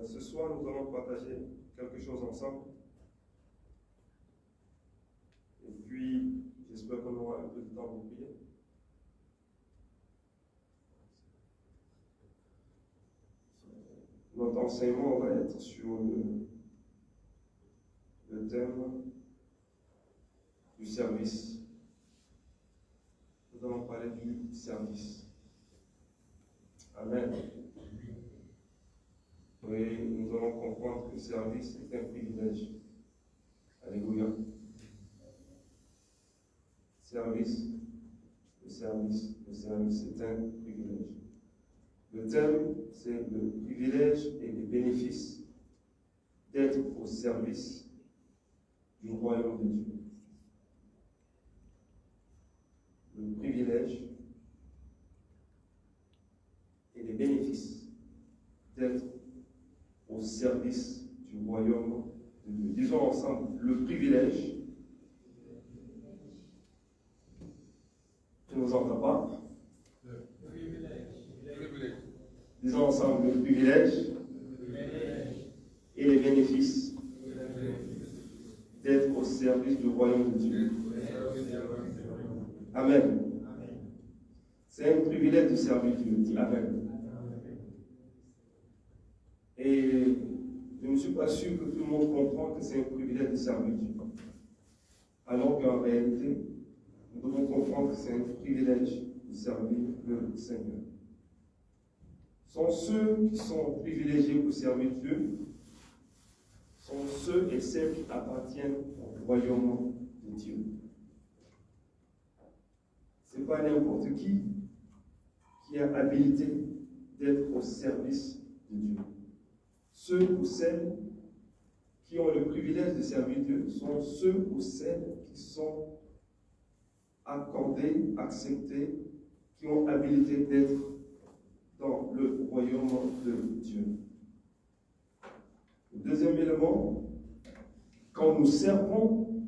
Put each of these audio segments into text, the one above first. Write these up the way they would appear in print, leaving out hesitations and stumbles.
Ce soir, nous allons partager quelque chose ensemble. Et puis, j'espère qu'on aura un peu de temps pour prier. Notre enseignement va être sur le thème du service. Nous allons parler du service. Amen. Oui, nous allons comprendre que le service est un privilège. Alléluia. Le service est un privilège. Le thème, c'est le privilège et les bénéfices d'être au service du royaume de Dieu. Le privilège et les bénéfices d'être au service du royaume de Dieu. Disons ensemble, le privilège. Tu ne nous entends pas? Le privilège. Disons ensemble, le privilège et les bénéfices d'être au service du royaume de Dieu. Amen. C'est un privilège de servir Dieu. Dis Amen. Et je ne suis pas sûr que tout le monde comprend que c'est un privilège de servir Dieu. Alors qu'en réalité, nous devons comprendre que c'est un privilège de servir le Seigneur. Sont ceux qui sont privilégiés pour servir Dieu, sont ceux et celles qui appartiennent au royaume de Dieu. Ce n'est pas n'importe qui a habilité d'être au service de Dieu. Ceux ou celles qui ont le privilège de servir Dieu sont ceux ou celles qui sont accordés, acceptés, qui ont habilité d'être dans le royaume de Dieu. Le deuxième élément, quand nous servons,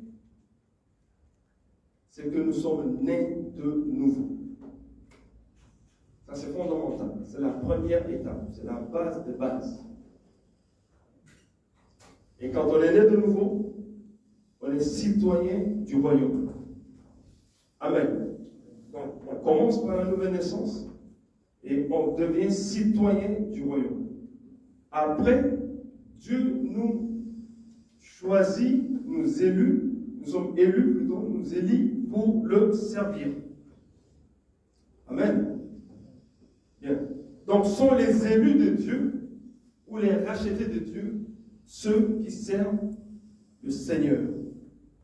c'est que nous sommes nés de nouveau. Ça, c'est fondamental. C'est la première étape. C'est la base de base. Et quand on est né de nouveau, on est citoyen du royaume. Amen. Donc, on commence par la nouvelle naissance et on devient citoyen du royaume. Après, Dieu nous choisit, nous sommes élus plutôt, nous élit pour le servir. Amen. Bien. Donc, sont les élus de Dieu ou les rachetés de Dieu, ceux qui servent le Seigneur.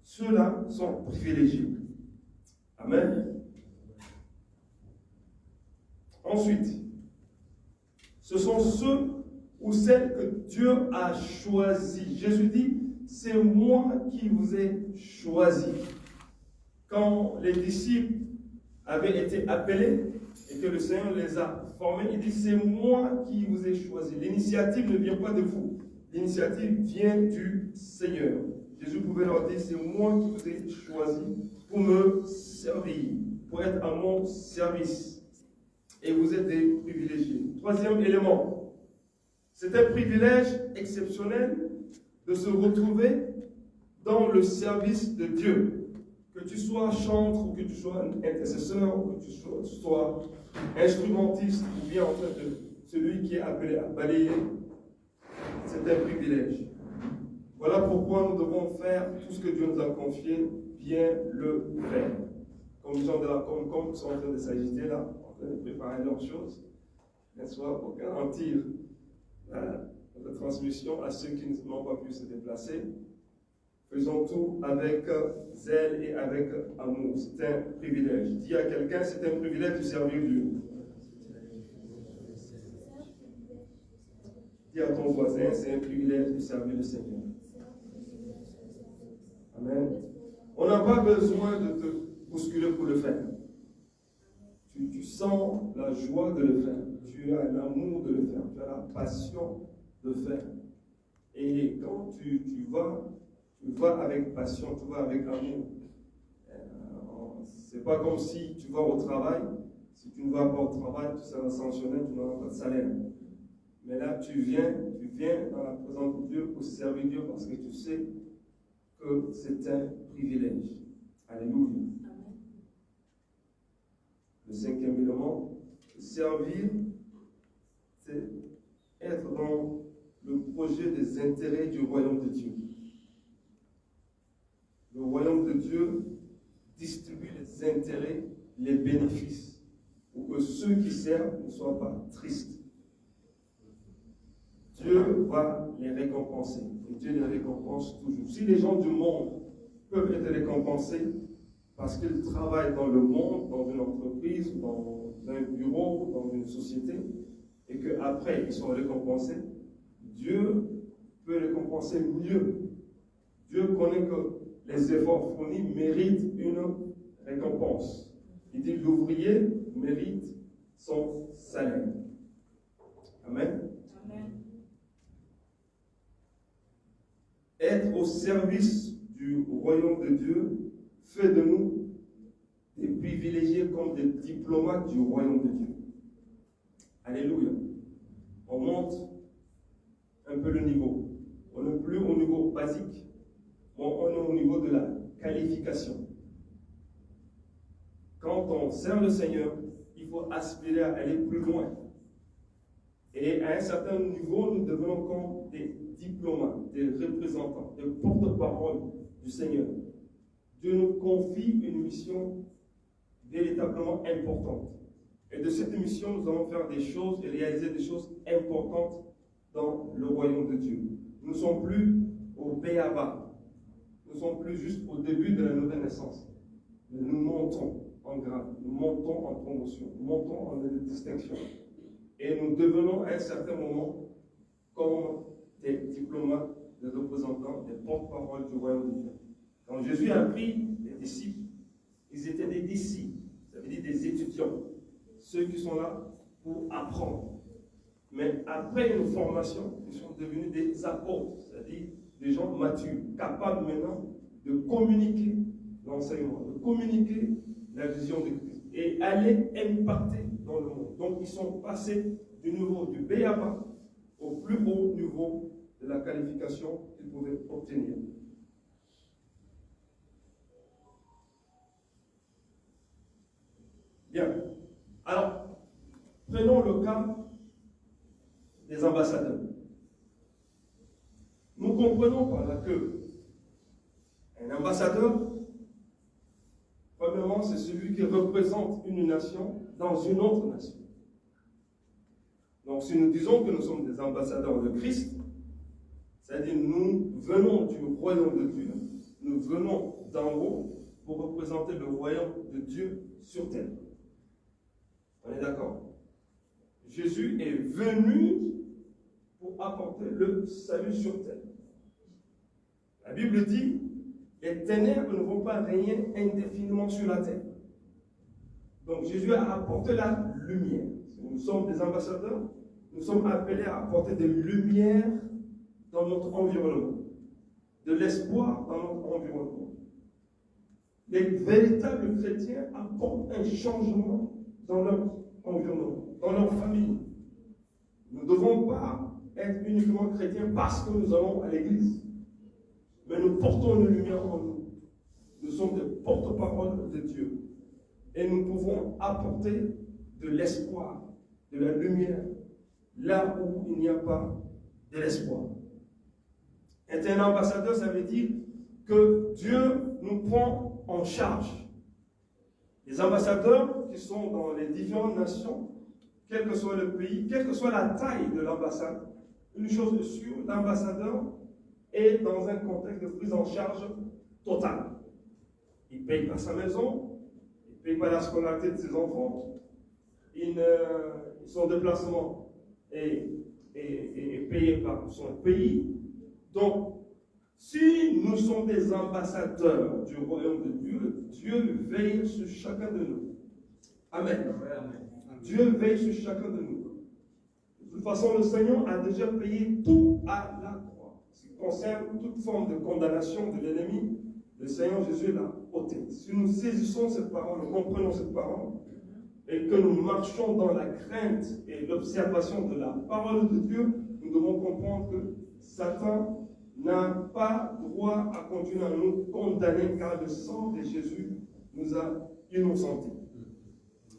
Ceux-là sont privilégiés. Amen. Ensuite, ce sont ceux ou celles que Dieu a choisis. Jésus dit, c'est moi qui vous ai choisi. Quand les disciples avaient été appelés et que le Seigneur les a formés, il dit, c'est moi qui vous ai choisi. L'initiative ne vient pas de vous. L'initiative vient du Seigneur. Jésus pouvait leur dire, c'est moi qui vous ai choisi pour me servir, pour être à mon service. Et vous êtes des privilégiés. Troisième élément, c'est un privilège exceptionnel de se retrouver dans le service de Dieu. Que tu sois chantre, ou que tu sois intercesseur, ou que tu sois instrumentiste, ou bien en fait celui qui est appelé à balayer, c'est un privilège. Voilà pourquoi nous devons faire tout ce que Dieu nous a confié, bien le faire. Comme les gens de la Comcom sont en train de s'agiter là, en train de préparer leurs choses, n'est-ce pas, pour garantir la transmission à ceux qui n'ont pas pu se déplacer. Faisons tout avec zèle et avec amour. C'est un privilège. Dis à quelqu'un, c'est un privilège de servir Dieu. Dis à ton voisin, c'est un privilège de servir le Seigneur. Amen. On n'a pas besoin de te bousculer pour le faire. Tu sens la joie de le faire. Tu as l'amour de le faire. Tu as la passion de le faire. Et quand tu vas avec passion, tu vas avec amour. C'est pas comme si tu vas au travail. Si tu ne vas pas au travail, tu seras sanctionné, tu n'auras pas de salaire. Mais là, tu viens dans la présence de Dieu pour servir Dieu parce que tu sais que c'est un privilège. Alléluia. Amen. Le cinquième élément, servir, c'est être dans le projet des intérêts du royaume de Dieu. Le royaume de Dieu distribue les intérêts, les bénéfices, pour que ceux qui servent ne soient pas tristes. Dieu va les récompenser. Et Dieu les récompense toujours. Si les gens du monde peuvent être récompensés parce qu'ils travaillent dans le monde, dans une entreprise, dans un bureau, dans une société, et qu'après ils sont récompensés, Dieu peut récompenser mieux. Dieu connaît que les efforts fournis méritent une récompense. Il dit l'ouvrier mérite son salaire. Amen. Amen. Être au service du royaume de Dieu fait de nous des privilégiés comme des diplomates du royaume de Dieu. Alléluia. On monte un peu le niveau. On n'est plus au niveau basique. On est au niveau de la qualification. Quand on sert le Seigneur, il faut aspirer à aller plus loin. Et à un certain niveau, nous devenons comme des diplomates, des représentants, des porte-parole du Seigneur. Dieu nous confie une mission véritablement importante. Et de cette mission, nous allons faire des choses et réaliser des choses importantes dans le royaume de Dieu. Nous ne sommes plus au béaba. Nous ne sommes plus juste au début de la nouvelle naissance. Mais nous montons en grade, nous montons en promotion, nous montons en distinction. Et nous devenons à un certain moment comme des diplomates, des représentants, des porte-parole du royaume de Dieu. Quand Jésus a pris les disciples, ils étaient des disciples, ça veut dire des étudiants, ceux qui sont là pour apprendre. Mais après une formation, ils sont devenus des apôtres, c'est-à-dire des gens matures, capables maintenant de communiquer l'enseignement, de communiquer la vision de Christ et aller impacter dans le monde. Donc ils sont passés du niveau du béaba au plus haut niveau de la qualification qu'ils pouvaient obtenir. Bien. Alors, prenons le cas des ambassadeurs. Nous comprenons par là que un ambassadeur, premièrement, c'est celui qui représente une nation dans une autre nation. Donc, si nous disons que nous sommes des ambassadeurs de Christ, c'est-à-dire nous venons du royaume de Dieu, nous venons d'en haut pour représenter le royaume de Dieu sur terre. On est d'accord? Jésus est venu pour apporter le salut sur terre. La Bible dit, les ténèbres ne vont pas régner indéfiniment sur la terre. Donc Jésus a apporté la lumière. Nous sommes des ambassadeurs, nous sommes appelés à apporter des lumières dans notre environnement, de l'espoir dans notre environnement. Les véritables chrétiens apportent un changement dans leur environnement, dans leur famille. Nous ne devons pas être uniquement chrétiens parce que nous allons à l'église, mais nous portons une lumière en nous. Nous sommes des porte-parole de Dieu. Et nous pouvons apporter de l'espoir, de la lumière, là où il n'y a pas de l'espoir. Être un ambassadeur, ça veut dire que Dieu nous prend en charge. Les ambassadeurs qui sont dans les différentes nations, quel que soit le pays, quelle que soit la taille de l'ambassade, une chose est sûre, l'ambassadeur est dans un contexte de prise en charge totale. Il ne paye pas sa maison, il ne paye pas la scolarité de ses enfants, son déplacement est payé par son pays. Donc, si nous sommes des ambassadeurs du royaume de Dieu, Dieu veille sur chacun de nous. Amen. Dieu veille sur chacun de nous. De toute façon, le Seigneur a déjà payé tout à la croix. Ce qui concerne toute forme de condamnation de l'ennemi, le Seigneur Jésus l'a ôté. Si nous saisissons cette parole, nous comprenons cette parole, et et que nous marchons dans la crainte et l'observation de la parole de Dieu, nous devons comprendre que Satan n'a pas droit à continuer à nous condamner car le sang de Jésus nous a innocentés.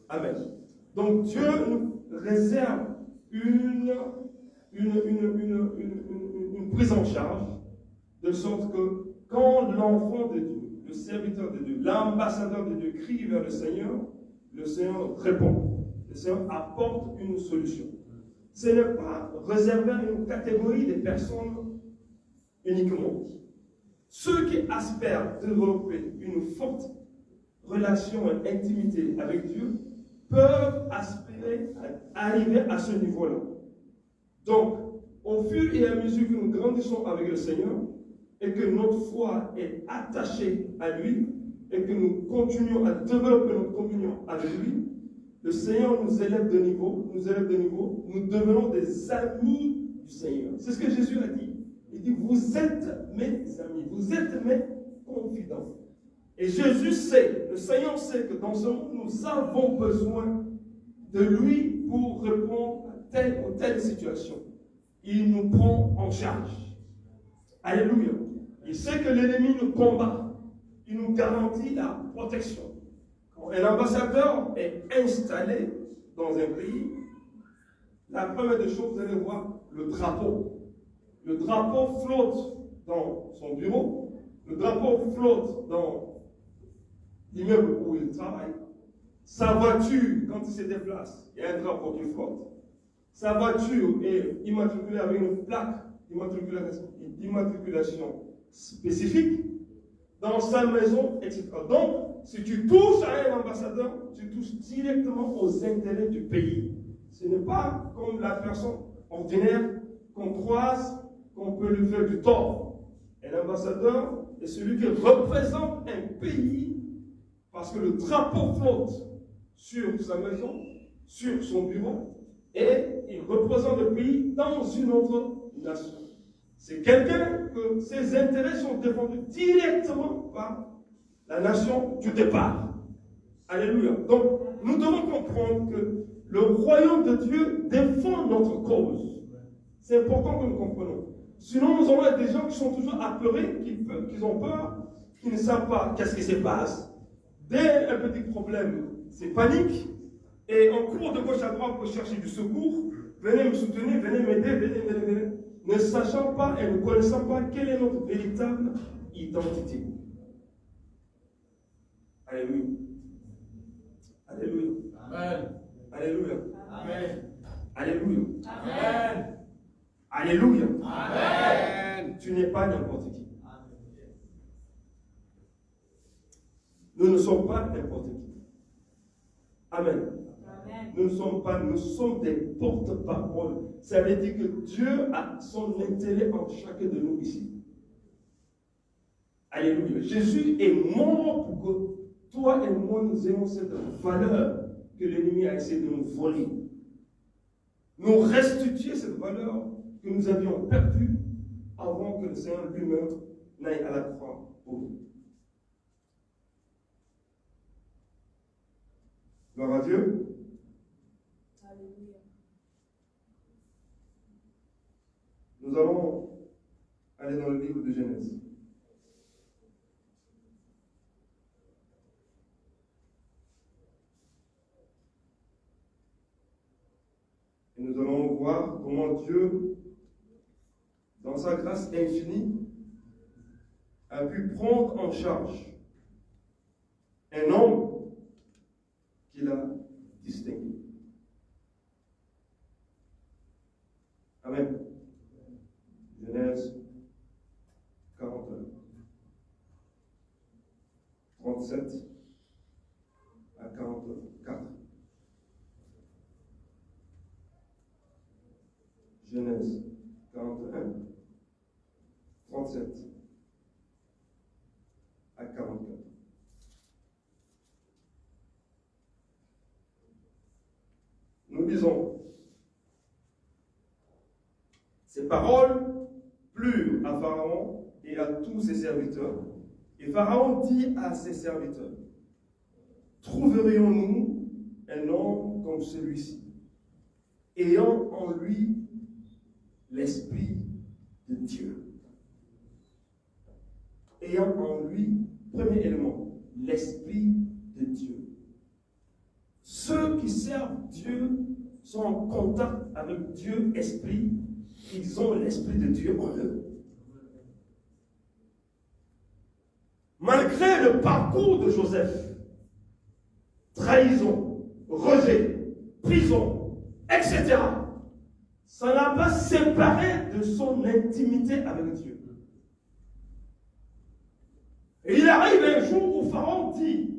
Amen. Donc Dieu nous réserve une prise en charge de sorte que quand l'enfant de Dieu, le serviteur de Dieu, l'ambassadeur de Dieu crie vers le Seigneur répond. Le Seigneur apporte une solution. Ce n'est pas réservé à une catégorie de personnes uniquement. Ceux qui aspirent à développer une forte relation et intimité avec Dieu peuvent aspirer à arriver à ce niveau-là. Donc, au fur et à mesure que nous grandissons avec le Seigneur et que notre foi est attachée à lui et que nous continuons à développer notre communion avec lui, le Seigneur nous élève de niveau, nous devenons des amis du Seigneur. C'est ce que Jésus a dit. Il dit, vous êtes mes amis, vous êtes mes confidents. Et Jésus sait, le Seigneur sait que dans ce monde, nous avons besoin de lui pour répondre à telle ou telle situation. Il nous prend en charge. Alléluia. Il sait que l'ennemi nous combat. Il nous garantit la protection. Quand un ambassadeur est installé dans un pays, la première des choses, vous allez voir le drapeau. Le drapeau flotte dans son bureau. Le drapeau flotte dans l'immeuble où il travaille. Sa voiture, quand il se déplace, il y a un drapeau qui flotte. Sa voiture est immatriculée avec une plaque d'immatriculation spécifique dans sa maison, etc. Donc, si tu touches à un ambassadeur, tu touches directement aux intérêts du pays. Ce n'est pas comme la personne ordinaire qu'on croise, qu'on peut lui faire du tort. Un ambassadeur est celui qui représente un pays parce que le drapeau flotte sur sa maison, sur son bureau, et il représente le pays dans une autre nation. C'est quelqu'un que ses intérêts sont défendus directement par la nation du départ. Alléluia. Donc, nous devons comprendre que le royaume de Dieu défend notre cause. C'est important que nous comprenions. Sinon, nous aurons des gens qui sont toujours apeurés, qui ont peur, qui ne savent pas qu'est-ce qui se passe. Dès un petit problème, c'est panique. Et on court de gauche à droite pour chercher du secours. Venez me soutenir, venez m'aider, venez. Ne sachant pas et ne connaissant pas quelle est notre véritable identité. Alléluia. Alléluia. Amen. Alléluia. Amen. Alléluia. Amen. Alléluia. Amen. Tu n'es pas n'importe qui. Nous ne sommes pas n'importe qui. Amen. Nous ne sommes pas, nous sommes des porte-paroles. Ça veut dire que Dieu a son intérêt en chacun de nous ici. Alléluia. Jésus est mort pour que toi et moi nous ayons cette valeur que l'ennemi a essayé de nous voler. Nous restituer cette valeur que nous avions perdue avant que le Seigneur lui-même n'aille à la croix pour nous. Gloire à Dieu. Nous allons aller dans le livre de Genèse. Et nous allons voir comment Dieu, dans sa grâce infinie, a pu prendre en charge un homme qu'il a distingué. Amen. Genèse 41, 37 à 44. Genèse 41, 37 à 44. Nous lisons. Ces paroles plurent à Pharaon et à tous ses serviteurs. Et Pharaon dit à ses serviteurs, trouverions-nous un homme comme celui-ci, ayant en lui l'Esprit de Dieu. Ayant en lui, premier élément, l'Esprit de Dieu. Ceux qui servent Dieu sont en contact avec Dieu, Esprit, ils ont l'Esprit de Dieu en eux. Malgré le parcours de Joseph, trahison, rejet, prison, etc., ça n'a pas séparé de son intimité avec Dieu. Et il arrive un jour où Pharaon dit,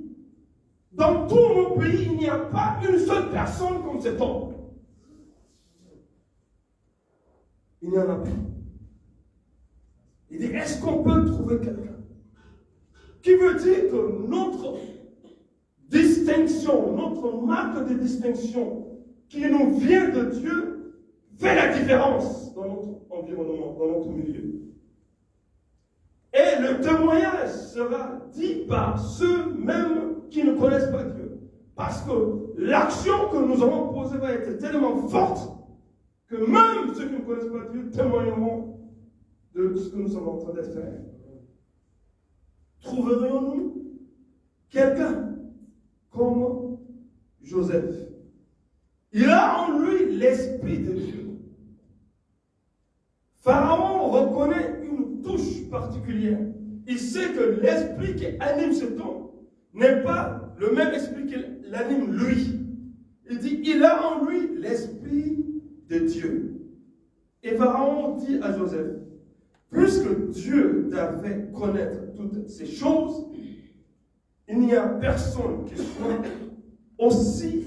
dans tout mon pays, il n'y a pas une seule personne comme cet homme. Il n'y en a pas. Il dit, est-ce qu'on peut trouver quelqu'un qui veut dire que notre distinction, notre marque de distinction qui nous vient de Dieu fait la différence dans notre environnement, dans notre milieu. Et le témoignage sera dit par ceux même qui ne connaissent pas Dieu. Parce que l'action que nous allons poser va être tellement forte que même ceux qui ne connaissent pas Dieu témoigneront de ce que nous sommes en train de faire. Trouverions-nous quelqu'un comme Joseph? Il a en lui l'Esprit de Dieu. Pharaon reconnaît une touche particulière. Il sait que l'esprit qui anime cet homme n'est pas le même esprit qui l'anime lui. Il dit, il a en lui l'Esprit de Dieu. Et Pharaon dit à Joseph, puisque Dieu t'avait connaître toutes ces choses, il n'y a personne qui soit aussi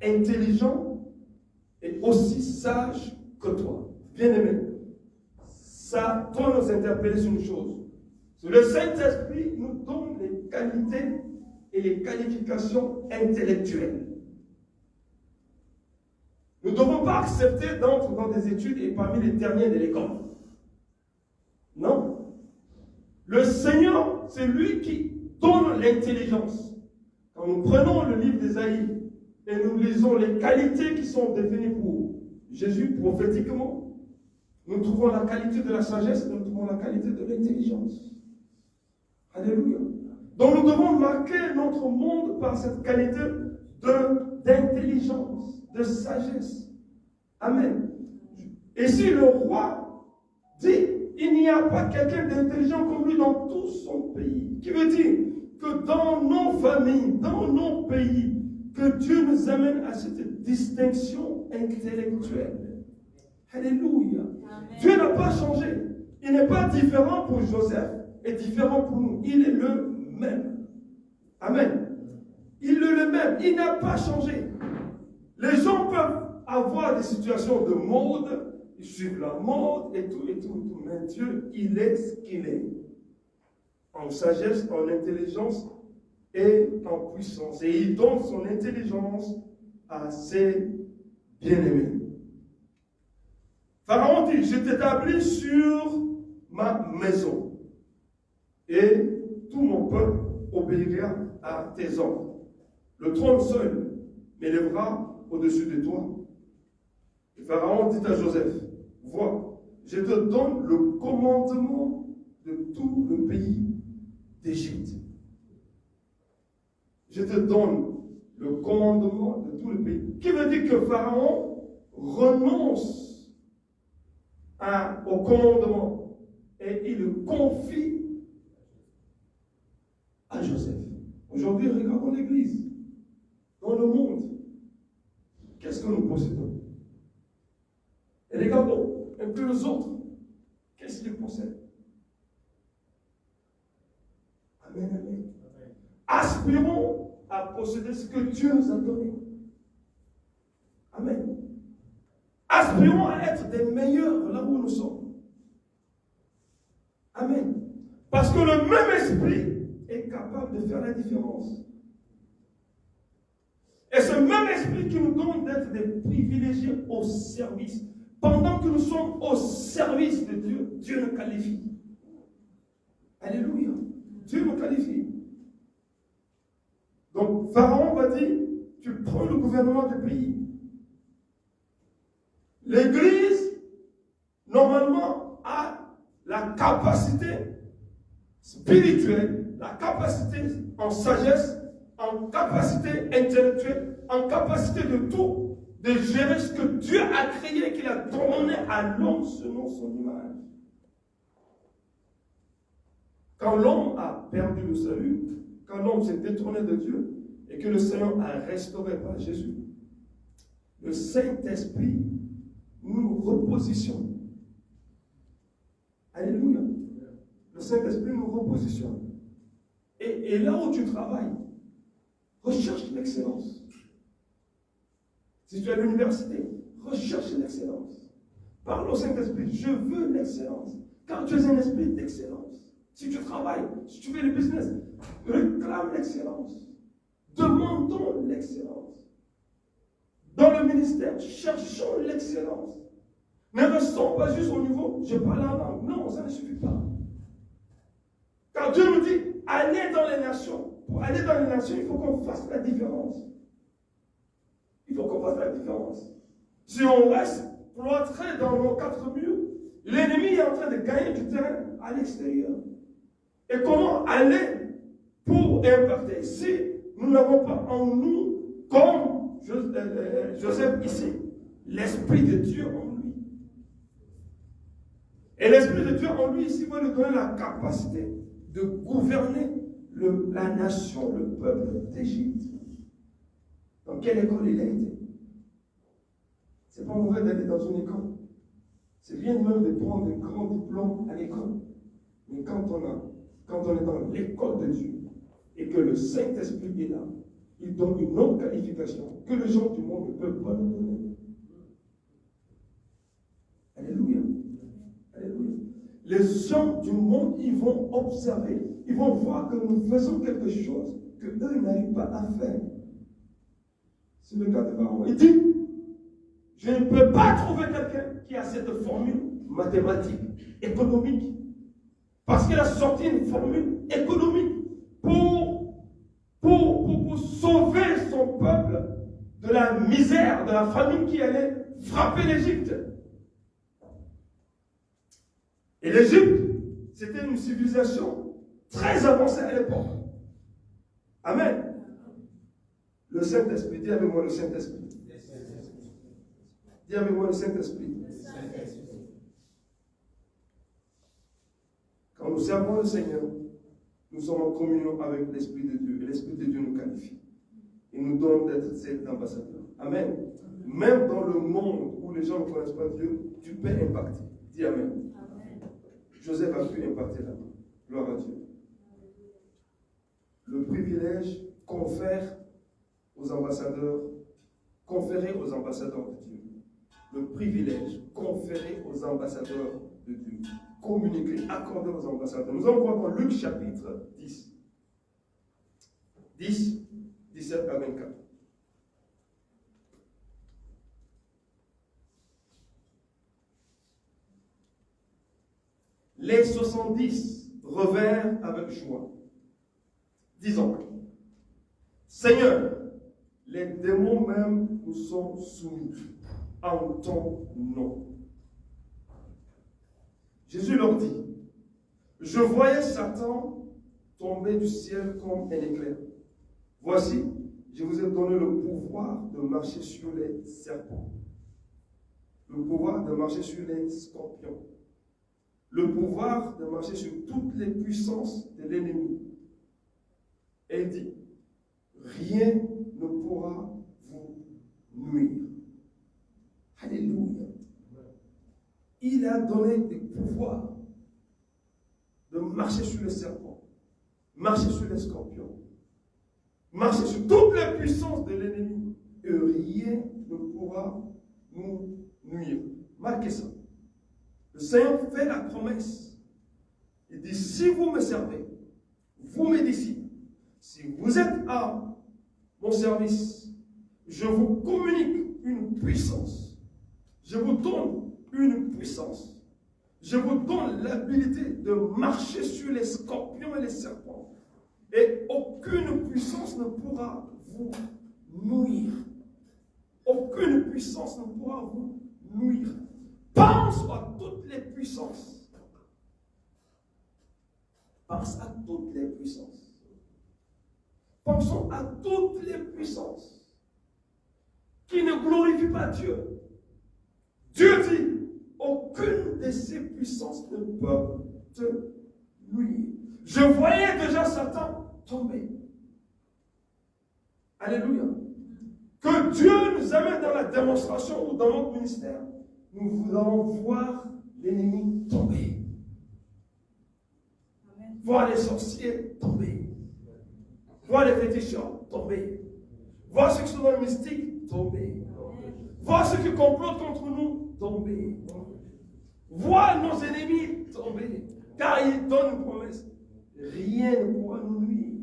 intelligent et aussi sage que toi. Bien-aimé, ça doit nous interpeller sur une chose. Le Saint-Esprit nous donne les qualités et les qualifications intellectuelles. Nous ne devons pas accepter d'entrer dans des études et parmi les derniers de l'école. Non. Le Seigneur, c'est lui qui donne l'intelligence. Quand nous prenons le livre d'Ésaïe et nous lisons les qualités qui sont définies pour Jésus prophétiquement, nous trouvons la qualité de la sagesse, nous trouvons la qualité de l'intelligence. Alléluia. Donc nous devons marquer notre monde par cette qualité d'intelligence, de sagesse. Amen. Et si le roi dit, il n'y a pas quelqu'un d'intelligent comme lui dans tout son pays, qui veut dire que dans nos familles, dans nos pays, que Dieu nous amène à cette distinction intellectuelle. Alléluia. Amen. Dieu n'a pas changé. Il n'est pas différent pour Joseph et différent pour nous. Il est le même. Amen. Il est le même. Il n'a pas changé. Les gens peuvent avoir des situations de mode, ils suivent la mode et tout, et tout, et tout. Mais Dieu, il est ce qu'il est. En sagesse, en intelligence et en puissance. Et il donne son intelligence à ses bien-aimés. Pharaon dit, je t'établis sur ma maison et tout mon peuple obéira à tes ordres. Le trône seul m'élèvera au-dessus de toi. Et Pharaon dit à Joseph, vois, je te donne le commandement de tout le pays d'Égypte. Je te donne le commandement de tout le pays. Qui veut dire que Pharaon renonce au commandement et il le confie à Joseph. Aujourd'hui, regardons l'Église. Dans le monde, qu'est-ce que nous possédons? Et regardons un peu les autres. Qu'est-ce qu'ils possèdent? Amen, amen. Aspirons à posséder ce que Dieu nous a donné. Amen. Aspirons à être des meilleurs là où nous sommes. Amen. Parce que le même esprit est capable de faire la différence. Et ce même esprit qui nous donne d'être des privilégiés au service. Pendant que nous sommes au service de Dieu, Dieu nous qualifie. Alléluia. Dieu nous qualifie. Donc, Pharaon va dire, tu prends le gouvernement du pays. L'Église, normalement, a la capacité spirituelle, la capacité en sagesse, en capacité intellectuelle, en capacité de tout, de gérer ce que Dieu a créé et qu'il a donné à l'homme selon son image. Quand l'homme a perdu le salut, quand l'homme s'est détourné de Dieu et que le Seigneur a restauré par Jésus, le Saint-Esprit nous repositionne. Alléluia. Le Saint-Esprit nous repositionne. Et là où tu travailles, recherche l'excellence. Si tu es à l'université, recherche l'excellence. Parle au Saint-Esprit, je veux l'excellence. Car tu es un esprit d'excellence. Si tu travailles, si tu fais le business, réclame l'excellence. Demandons l'excellence. Dans le ministère, cherchons l'excellence. Ne restons pas juste au niveau, je parle en langue. Non, ça ne suffit pas. Car Dieu nous dit, allez dans les nations. Pour aller dans les nations, il faut qu'on fasse la différence. Il faut qu'on fasse la différence. Si on reste cloîtré dans nos quatre murs, l'ennemi est en train de gagner du terrain à l'extérieur. Et comment aller pour impacter si nous n'avons pas en nous, comme Joseph ici, l'Esprit de Dieu en lui. Et l'Esprit de Dieu en lui ici va lui donner la capacité de gouverner la nation, le peuple d'Égypte. Dans quelle école il a été? C'est pas mauvais d'aller dans une école. C'est bien même de prendre des grands diplômes à l'école. Mais quand on est dans l'école de Dieu et que le Saint-Esprit est là, il donne une autre qualification que les gens du monde ne peuvent pas nous donner. Alléluia. Alléluia. Les gens du monde, ils vont observer, ils vont voir que nous faisons quelque chose que eux n'arrivent pas à faire. C'est le cas de Pharaon. Il dit, je ne peux pas trouver quelqu'un qui a cette formule mathématique, économique. Parce qu'il a sorti une formule économique pour sauver son peuple de la misère, de la famine qui allait frapper l'Égypte. Et l'Égypte, c'était une civilisation très avancée à l'époque. Amen. Le Saint-Esprit, dis avec moi le Saint-Esprit. Dis avec moi le Saint-Esprit. Quand nous servons le Seigneur, nous sommes en communion avec l'Esprit de Dieu. Et l'Esprit de Dieu nous qualifie. Il nous donne d'être ses ambassadeurs. Amen. Même dans le monde où les gens ne connaissent pas Dieu, tu peux impacter. Dis Amen. Joseph a pu impacter là-bas. Gloire à Dieu. Le privilège conféré aux ambassadeurs de Dieu. Le privilège conféré aux ambassadeurs de Dieu. Communiqué, accordé aux ambassadeurs. Nous allons voir dans Luc chapitre 10. 10, 17 à 24. Les 70 revinrent avec joie, disant, Seigneur, les démons même nous sont soumis en ton nom. Jésus leur dit, je voyais Satan tomber du ciel comme un éclair. Voici, je vous ai donné le pouvoir de marcher sur les serpents, le pouvoir de marcher sur les scorpions, le pouvoir de marcher sur toutes les puissances de l'ennemi. Et il dit, rien ne pourra vous nuire. Alléluia. Il a donné des pouvoirs de marcher sur les serpents, marcher sur les scorpions, marcher sur toutes les puissances de l'ennemi. Et rien ne pourra nous nuire. Marquez ça. Le Seigneur fait la promesse. Il dit, si vous me servez, vous mes disciples, si vous êtes à mon service, je vous communique une puissance. Je vous donne une puissance. Je vous donne l'habilité de marcher sur les scorpions et les serpents. Et aucune puissance ne pourra vous nuire. Aucune puissance ne pourra vous nuire. Pense à toutes les puissances. Pense à toutes les puissances. Pensons à toutes les puissances qui ne glorifient pas Dieu. Dieu dit, aucune de ces puissances ne peut te nuire. Je voyais déjà Satan tomber. Alléluia. Que Dieu nous amène dans la démonstration ou dans notre ministère, nous voulons voir l'ennemi tomber. Amen. Voir les sorciers tomber. Voir les féticheurs tomber. Voir ceux qui sont dans le mystique tomber. Voir ceux qui complotent contre nous tomber. Voir nos ennemis tomber. Car il donne une promesse. Rien ne pourra nous nuire.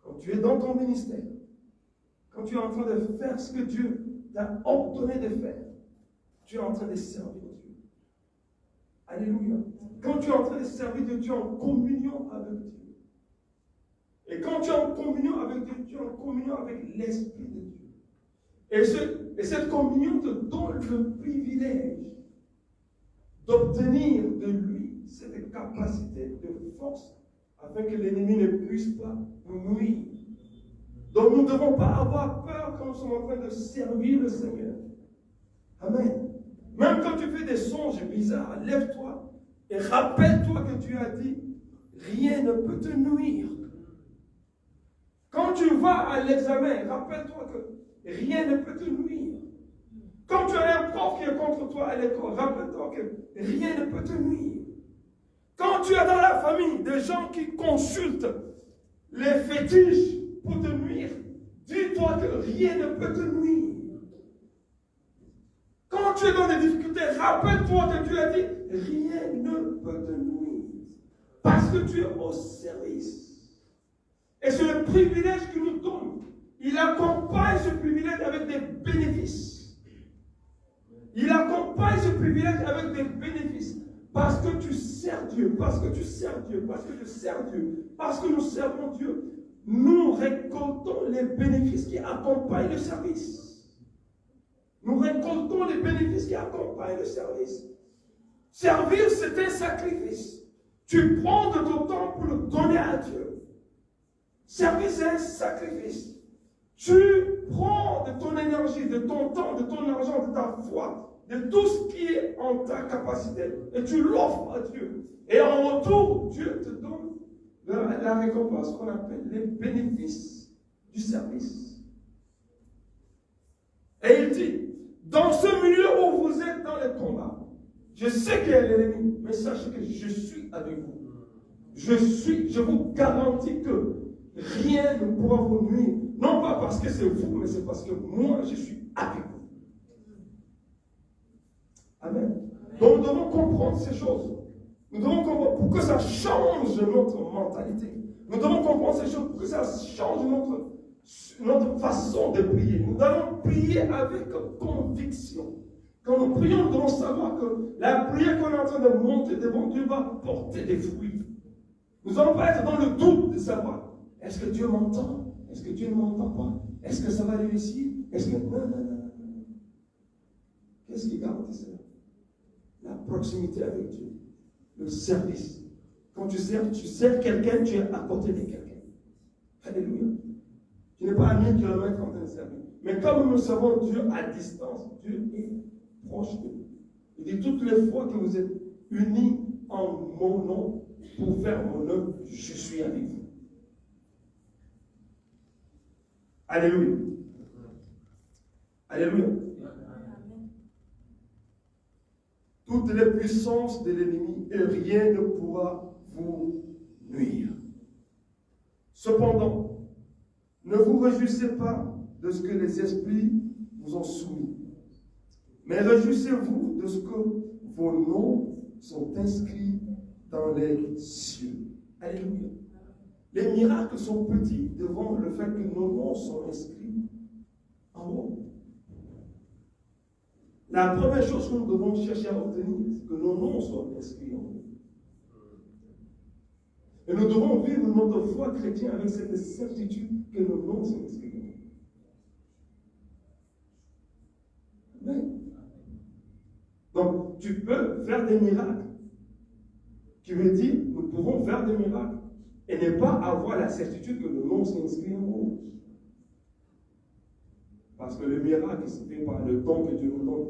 Quand tu es dans ton ministère, quand tu es en train de faire ce que Dieu t'a ordonné de faire, tu es en train de servir Dieu. Alléluia. Quand tu es en train de servir Dieu, tu es en communion avec Dieu. Et quand tu es en communion avec Dieu, tu es en communion avec l'Esprit de Dieu. Et cette communion te donne le privilège d'obtenir de lui cette capacité de force afin que l'ennemi ne puisse pas nous nuire. Donc nous ne devons pas avoir peur quand nous sommes en train de servir le Seigneur. Amen. Même quand tu fais des songes bizarres, lève-toi et rappelle-toi que tu as dit, rien ne peut te nuire. Quand tu vas à l'examen, rappelle-toi que rien ne peut te nuire. Quand tu as un prof qui est contre toi à l'école, rappelle-toi que rien ne peut te nuire. Quand tu es dans la famille des gens qui consultent les fétiches pour te nuire, dis-toi que rien ne peut te nuire. Quand tu es dans des difficultés, rappelle-toi que tu as dit, rien ne peut te nuire. Parce que tu es au service. Et c'est le privilège qu'il nous donne. Il accompagne ce privilège avec des bénéfices. Il accompagne ce privilège avec des bénéfices. Parce que tu sers Dieu, parce que tu sers Dieu, parce que tu sers Dieu, parce que nous servons Dieu, nous récoltons les bénéfices qui accompagnent le service. Nous récoltons les bénéfices qui accompagnent le service. Servir, c'est un sacrifice. Tu prends de ton temps pour le donner à Dieu. Servir, c'est un sacrifice. Tu prends de ton énergie, de ton temps, de ton argent, de ta foi, de tout ce qui est en ta capacité, et tu l'offres à Dieu. Et en retour, Dieu te donne la récompense qu'on appelle les bénéfices du service. Et il dit, dans ce milieu où vous êtes dans les combats, je sais qu'il y a l'ennemi, mais sachez que je suis avec vous. Je vous garantis que rien ne pourra vous nuire. Non pas parce que c'est vous, mais c'est parce que moi, je suis avec vous. Amen. Donc nous devons comprendre ces choses. Nous devons comprendre pour que ça change notre mentalité. Nous devons comprendre ces choses pour que ça change notre façon de prier. Nous allons prier avec conviction. Quand nous prions, nous devons savoir que la prière qu'on est en train de monter devant Dieu va porter des fruits. Nous n'allons pas être dans le doute de savoir, est-ce que Dieu m'entend? Est-ce que Dieu ne m'entend pas? Est-ce que ça va réussir? Est-ce que... Non. Qu'est-ce qui garantit cela? La proximité avec Dieu. Le service. Quand tu sers quelqu'un, tu es à côté de quelqu'un. Alléluia. Tu n'es pas à 1000 km en train de servir. Mais comme nous servons Dieu à distance, Dieu est proche de nous. Il dit toutes les fois que vous êtes unis en mon nom pour faire mon œuvre, je suis avec vous. Alléluia. Alléluia. Toutes les puissances de l'ennemi et rien ne pourra vous nuire. Cependant, ne vous réjouissez pas de ce que les esprits vous ont soumis, mais réjouissez-vous de ce que vos noms sont inscrits dans les cieux. Alléluia. Les miracles sont petits devant le fait que nos noms sont inscrits en haut. La première chose que nous devons chercher à obtenir, c'est que nos noms soient inscrits en haut. Et nous devons vivre notre foi chrétienne avec cette certitude que nos noms sont inscrits. Donc, tu peux faire des miracles. Qui veut dire, nous pouvons faire des miracles et ne pas avoir la certitude que le nom s'est inscrit en rouge. Parce que le miracle se fait par le don que Dieu nous donne.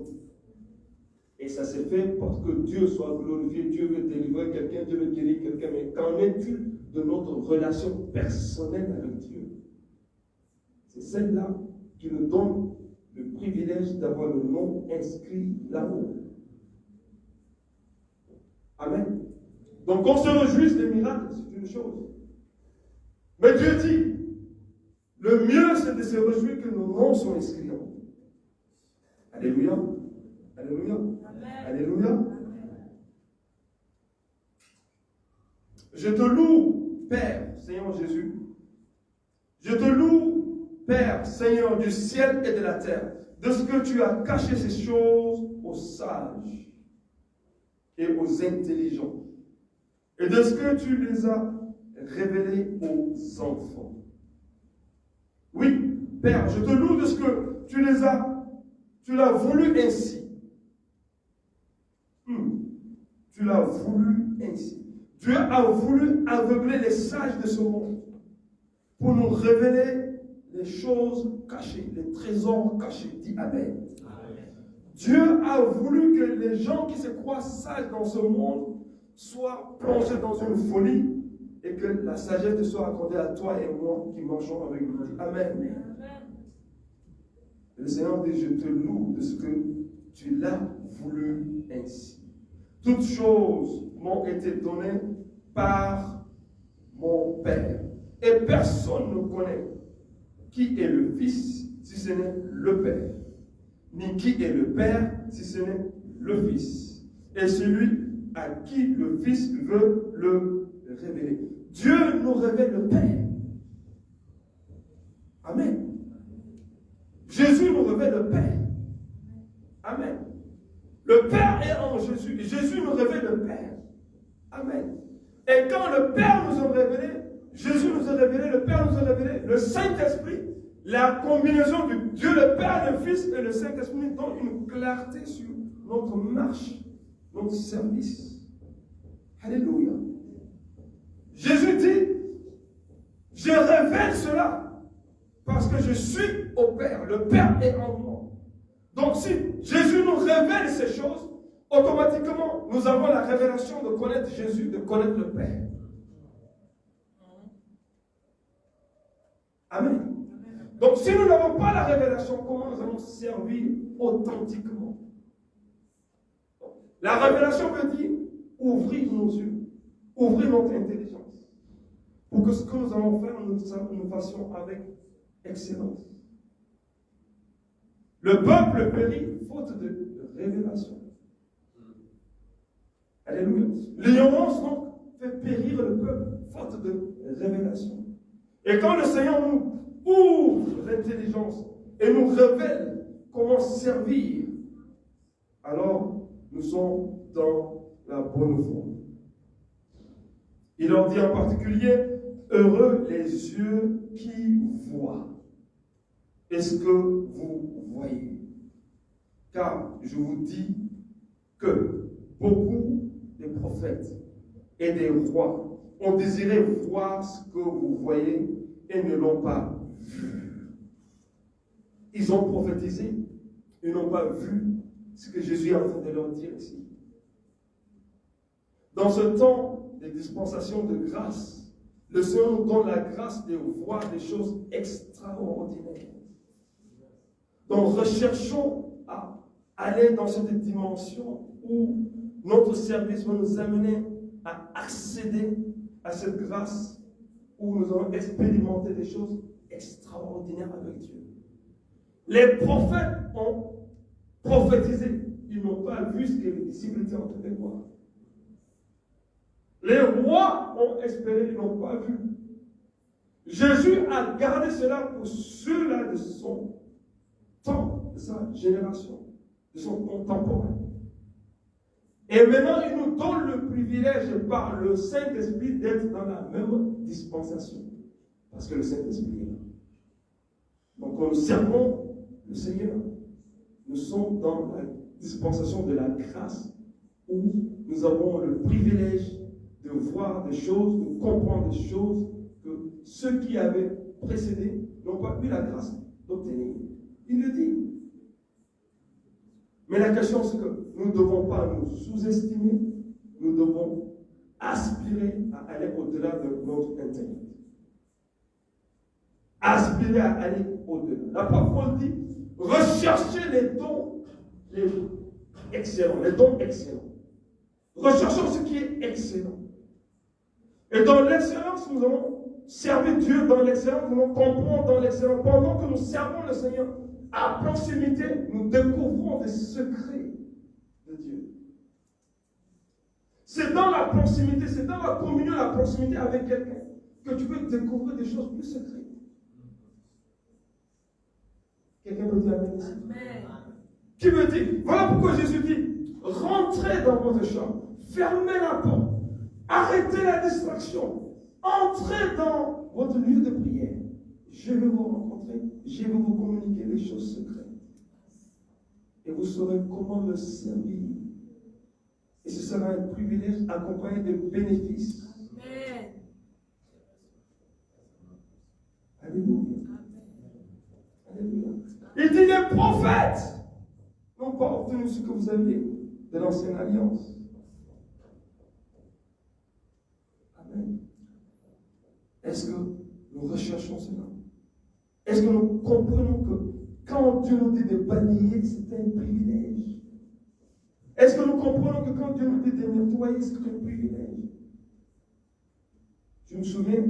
Et ça se fait parce que Dieu soit glorifié, Dieu veut délivrer quelqu'un, Dieu veut guérir quelqu'un. Mais qu'en est-il de notre relation personnelle avec Dieu? C'est celle-là qui nous donne le privilège d'avoir le nom inscrit là-haut. Amen. Donc on se réjouisse des miracles, c'est une chose. Mais Dieu dit, le mieux c'est de se réjouir que nos noms sont inscrits en haut. Alléluia. Alléluia. Amen. Alléluia. Amen. Je te loue, Père, Seigneur Jésus. Je te loue, Père, Seigneur du ciel et de la terre, de ce que tu as caché ces choses aux sages et aux intelligents, et de ce que tu les as révélées aux enfants. Oui, Père, je te loue de ce que tu l'as voulu ainsi. Tu l'as voulu ainsi. Dieu a voulu aveugler les sages de ce monde pour nous révéler les choses cachées, les trésors cachés. Dis Amen. Amen. Dieu a voulu que les gens qui se croient sages dans ce monde soient plongés dans une folie et que la sagesse te soit accordée à toi et moi qui marchons avec lui. Dis Amen. Amen. Le Seigneur dit, je te loue de ce que tu l'as voulu ainsi. Toutes choses m'ont été données par mon Père. Et personne ne connaît qui est le Fils si ce n'est le Père, ni qui est le Père si ce n'est le Fils. Et celui à qui le Fils veut le révéler. Dieu nous révèle le Père. Amen. Jésus nous révèle le Père. Amen. Le Père est en Jésus. Et Jésus nous révèle le Père. Amen. Et quand le Père nous a révélé, Jésus nous a révélé, le Père nous a révélé, le Saint-Esprit, la combinaison de Dieu le Père, le Fils et le Saint-Esprit nous donne une clarté sur notre marche, notre service. Alléluia. Jésus dit, je révèle cela parce que je suis au Père. Le Père est en moi. Donc si Jésus nous révèle ces choses, automatiquement, nous avons la révélation de connaître Jésus, de connaître le Père. Amen. Donc si nous n'avons pas la révélation, comment nous allons servir authentiquement? La révélation veut dire ouvrir nos yeux, ouvrir notre intelligence, pour que ce que nous allons faire, nous fassions avec excellence. Le peuple périt faute de révélation. Alléluia. L'ignorance donc fait périr le peuple faute de révélation. Et quand le Seigneur nous ouvre l'intelligence et nous révèle comment servir, alors nous sommes dans la bonne voie. Il leur dit en particulier, heureux les yeux qui voient. Est-ce que vous voyez? Car je vous dis que beaucoup de prophètes et des rois ont désiré voir ce que vous voyez et ne l'ont pas vu. Ils ont prophétisé, ils n'ont pas vu ce que Jésus est en train de leur dire ici. Dans ce temps de dispensation de grâce, le Seigneur nous donne la grâce de voir des choses extraordinaires. Donc recherchons à aller dans cette dimension où notre service va nous amener à accéder à cette grâce où nous allons expérimenter des choses extraordinaires avec Dieu. Les prophètes ont prophétisé. Ils n'ont pas vu ce que les disciples étaient en train de voir. Les rois ont espéré, ils n'ont pas vu. Jésus a gardé cela pour ceux-là de son temps, de sa génération, de son contemporain. Et maintenant, il nous donne le privilège par le Saint-Esprit d'être dans la même dispensation. Parce que le Saint-Esprit est là. Donc, nous servons le Seigneur. Nous sommes dans la dispensation de la grâce où nous avons le privilège de voir des choses, de comprendre des choses que ceux qui avaient précédé n'ont pas eu la grâce d'obtenir. Il le dit. Mais la question, c'est que nous ne devons pas nous sous-estimer, nous devons aspirer à aller au-delà de notre intellect. Aspirer à aller au-delà. L'apôtre Paul dit, recherchez les dons excellents, les dons excellents. Recherchons ce qui est excellent. Et dans l'excellence, nous allons servir Dieu dans l'excellence, nous allons comprendre dans l'excellence. Pendant que nous servons le Seigneur, à proximité, nous découvrons des secrets de Dieu. C'est dans la proximité, c'est dans la communion, la proximité avec quelqu'un que tu peux découvrir des choses plus secrètes. Quelqu'un peut dire Amen ici? Qui me dit, voilà pourquoi Jésus dit, rentrez dans votre chambre, fermez la porte, arrêtez la distraction, entrez dans votre lieu de prière. Je vais vous rencontrer, je vais vous communiquer les choses secrètes. Et vous saurez comment me servir. Et ce sera un privilège accompagné de bénéfices. Amen. Alléluia. Alléluia. Il dit les prophètes n'ont pas obtenu ce que vous aviez de l'ancienne alliance. Amen. Est-ce que nous recherchons cela? Est-ce que nous comprenons que quand Dieu nous dit de balayer, c'est un privilège? Est-ce que nous comprenons que quand Dieu nous dit de nettoyer, c'est un privilège? Je me souviens,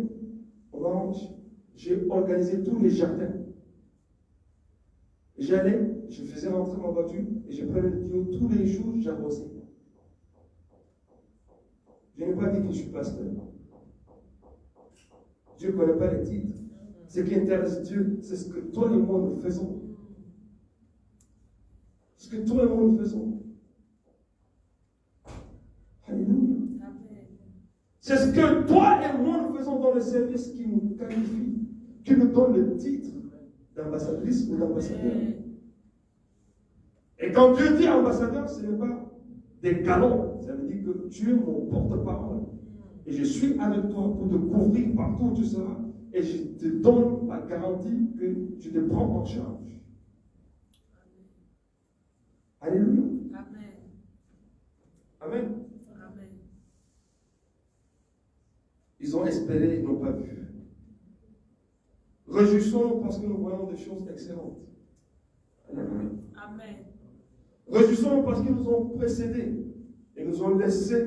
j'ai organisé tous les jardins. J'allais, je faisais rentrer ma voiture et je prenais le tuyau tous les jours, j'arrosais. Je n'ai pas dit que je suis pasteur. Dieu ne connaît pas les titres. Ce qui intéresse Dieu, c'est ce que toi et moi nous faisons. Ce que toi et moi nous faisons. Alléluia. C'est ce que toi et moi nous faisons dans le service qui nous qualifie, qui nous donne le titre d'ambassadrice ou d'ambassadeur. Et quand Dieu dit ambassadeur, ce n'est pas des galons. Ça veut dire que tu es mon porte-parole. Et je suis avec toi pour te couvrir partout où tu seras. Et je te donne la garantie que je te prends en charge. Alléluia. Amen. Amen. Amen. Ils ont espéré, ils n'ont pas vu. Réjouissons-nous parce que nous voyons des choses excellentes. Alléluia. Amen. Réjouissons-nous parce qu'ils nous ont précédés et nous ont laissé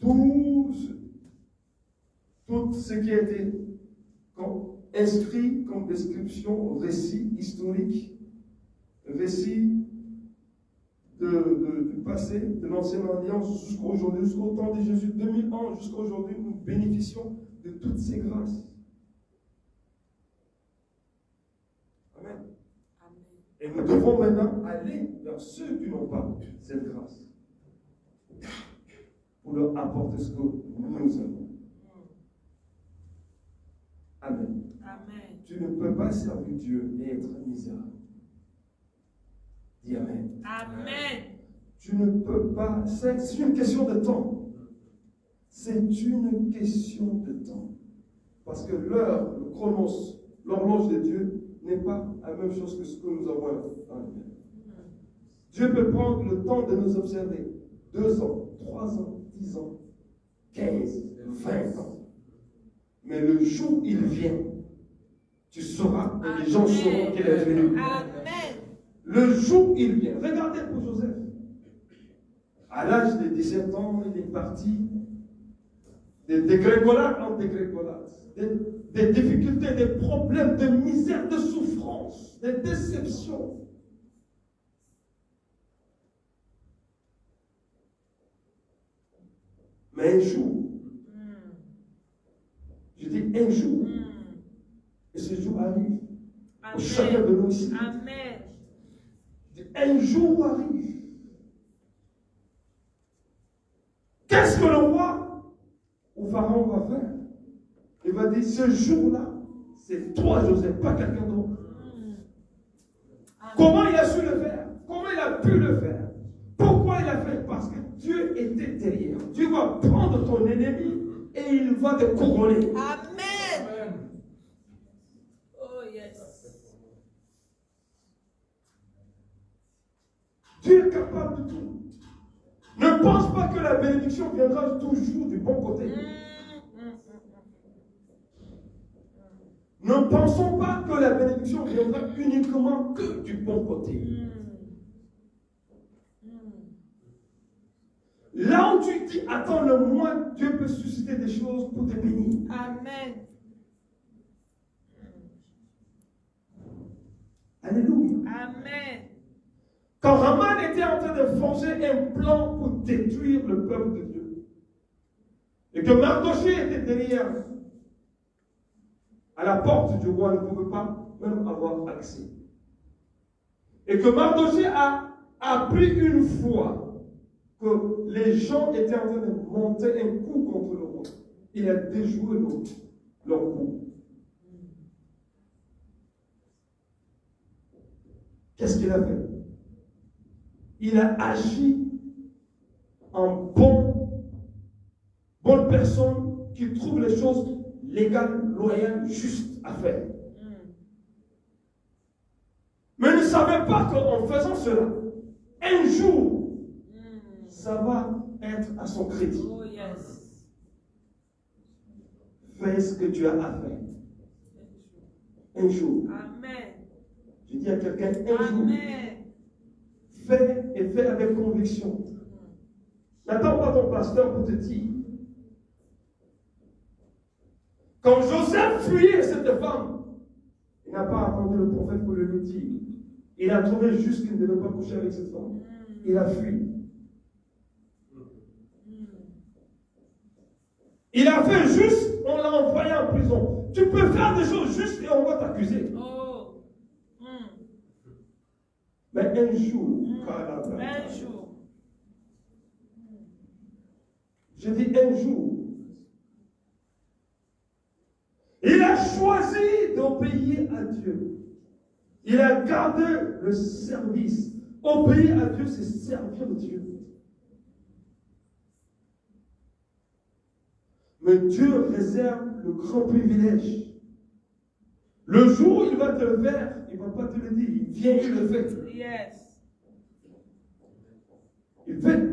tout ce qui a été inscrit comme description, récit historique, récit du passé, de l'ancienne alliance jusqu'à aujourd'hui, jusqu'au temps de Jésus, 2000 ans, jusqu'à aujourd'hui, nous bénéficions de toutes ces grâces. Amen. Et nous devons maintenant aller vers ceux qui n'ont pas cette grâce pour leur apporter ce que nous avons. Amen. Amen. Tu ne peux pas servir Dieu et être misérable. Dis Amen. Amen. Tu ne peux pas. C'est une question de temps. C'est une question de temps. Parce que l'heure, le chronos, l'horloge de Dieu n'est pas la même chose que ce que nous avons dans le monde. Dieu peut prendre le temps de nous observer 2 ans, 3 ans, 10 ans, 15, 20 ans. Mais le jour où il vient, tu sauras et les gens sauront qu'il est venu. Amen. Le jour où il vient, regardez pour Joseph. À l'âge de 17 ans, il est parti des dégringolades en dégringolades, des difficultés, des problèmes, de misère, de souffrance, des déceptions. Mais un jour, je dis un jour, et ce jour arrive pour chacun de nous ici. Amen. Un jour arrive. Qu'est-ce que le roi ou Pharaon va faire? Il va dire, ce jour-là, c'est toi, Joseph, pas quelqu'un d'autre. Comment il a su le faire? Comment il a pu le faire? Dieu était derrière, Dieu va prendre ton ennemi et il va te couronner. Amen. Oh, yes. Dieu est capable de tout. Ne pense pas que la bénédiction viendra toujours du bon côté. Ne pensons pas que la bénédiction viendra uniquement que du bon côté. Là où tu dis, attends le mois, Dieu peut susciter des choses pour te bénir. Amen. Alléluia. Amen. Quand Haman était en train de forger un plan pour détruire le peuple de Dieu, et que Mardochée était derrière, à la porte du roi, ne pouvait pas même avoir accès. Et que Mardochée a appris une fois que les gens étaient en train de monter un coup contre le roi. Il a déjoué leur coup. Qu'est-ce qu'il a fait? Il a agi en bonne personne qui trouve les choses légales, loyales, justes à faire. Mais ne savait pas qu'en faisant cela, un jour, ça va être à son crédit. Oh, yes. Fais ce que tu as à faire. Un jour. Amen. Je dis à quelqu'un, un jour. Amen. Fais et fais avec conviction. N'attends pas ton pasteur pour te dire. Quand Joseph fuyait cette femme, il n'a pas attendu le prophète pour le lui dire. Il a trouvé juste qu'il ne devait pas coucher avec cette femme. Il a fui. Il a fait juste, on l'a envoyé en prison. Tu peux faire des choses justes et on va t'accuser. Oh. Mais un jour, Un jour. je dis un jour, il a choisi d'obéir à Dieu. Il a gardé le service. Obéir à Dieu, c'est servir Dieu. Mais Dieu réserve le grand privilège. Le jour où il va te le faire, il ne va pas te le dire. Il vient, il le fait. Yes. Il fait.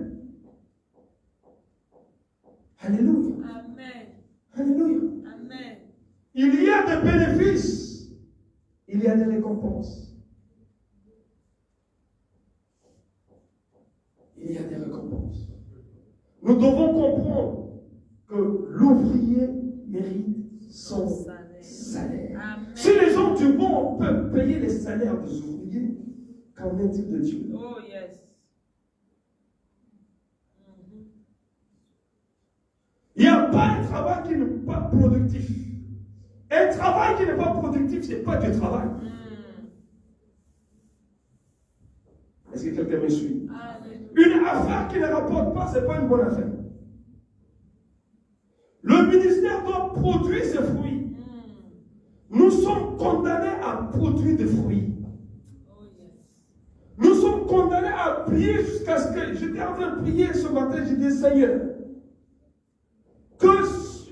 Alléluia. Amen. Alléluia. Amen. Il y a des bénéfices. Il y a des récompenses. Il y a des récompenses. Nous devons comprendre que l'ouvrier mérite son salaire. Amen. Si les gens du monde peuvent payer les salaires des ouvriers, qu'en est-il de Dieu? Oh, yes. Il n'y a pas un travail qui n'est pas productif. Un travail qui n'est pas productif, ce n'est pas du travail. Est-ce que quelqu'un me suit? Une affaire qui ne rapporte pas, ce n'est pas une bonne affaire. Le ministère doit produire ses fruits. Nous sommes condamnés à produire des fruits. Nous sommes condamnés à prier jusqu'à ce que... J'étais en train de prier ce matin, j'ai dit, Seigneur, que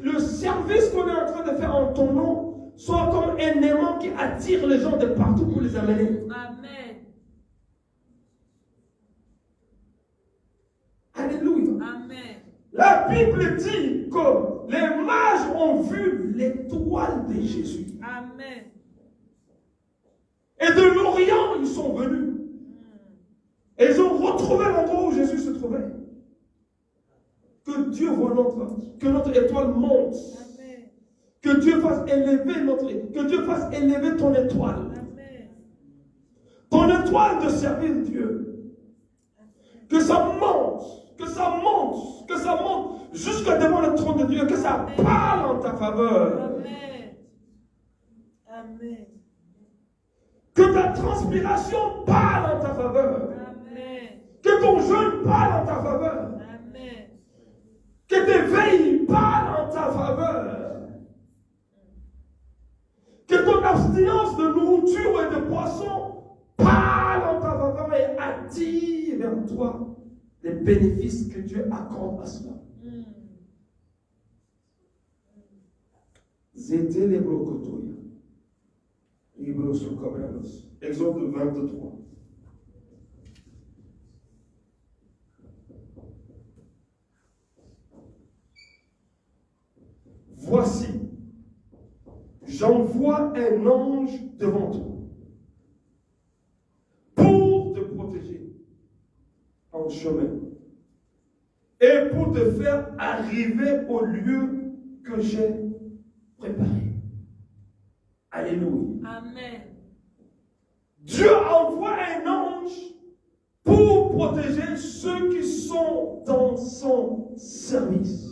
le service qu'on est en train de faire en ton nom soit comme un aimant qui attire les gens de partout pour les amener. Amen. Alléluia. Amen. La Bible dit que les mages ont vu l'étoile de Jésus. Amen. Et de l'Orient, ils sont venus. Et ils ont retrouvé l'endroit où Jésus se trouvait. Que Dieu voit que notre étoile monte. Amen. Que Dieu fasse élever ton étoile. Amen. Ton étoile de servir Dieu. Que ça monte, que ça monte, que ça monte jusqu'à devant le trône de Dieu, que ça parle en ta faveur. Amen. Amen. Que ta transpiration parle en ta faveur. Amen. Que ton jeûne parle en ta faveur. Amen. Que tes veilles parlent en ta faveur. Que ton abstinence de nourriture et de boisson parle en ta faveur et attire vers toi les bénéfices que Dieu accorde à cela. Zété les brocotoya. Exode 23. Voici, j'envoie un ange devant toi pour te protéger en chemin et pour te faire arriver au lieu que j'ai préparé. Alléluia. Amen. Dieu envoie un ange pour protéger ceux qui sont dans son service.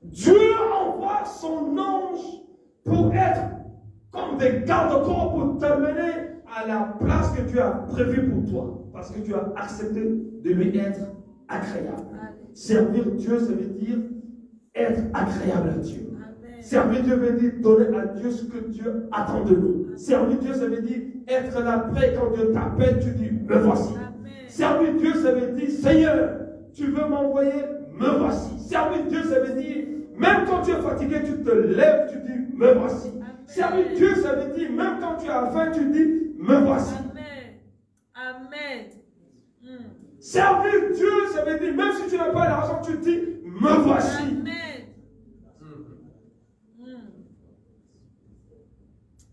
Dieu envoie son ange pour être comme des garde-corps pour t'amener à la place que Dieu a prévue pour toi. Parce que tu as accepté de lui être agréable. Servir Dieu, ça veut dire être agréable à Dieu. Servir Dieu veut dire donner à Dieu ce que Dieu attend de nous. Servir Dieu, ça veut dire être là prêt quand Dieu t'appelle, tu dis, me voici. Servir Dieu, ça veut dire, Seigneur, tu veux m'envoyer, me voici. Servir Dieu, ça veut dire, même quand tu es fatigué, tu te lèves, tu dis, me voici. Servir Dieu, ça veut dire, même quand tu as faim, tu dis, me voici. Amen. Servir Dieu, ça veut dire, même si tu n'as pas l'argent, tu dis, me voici. Amen.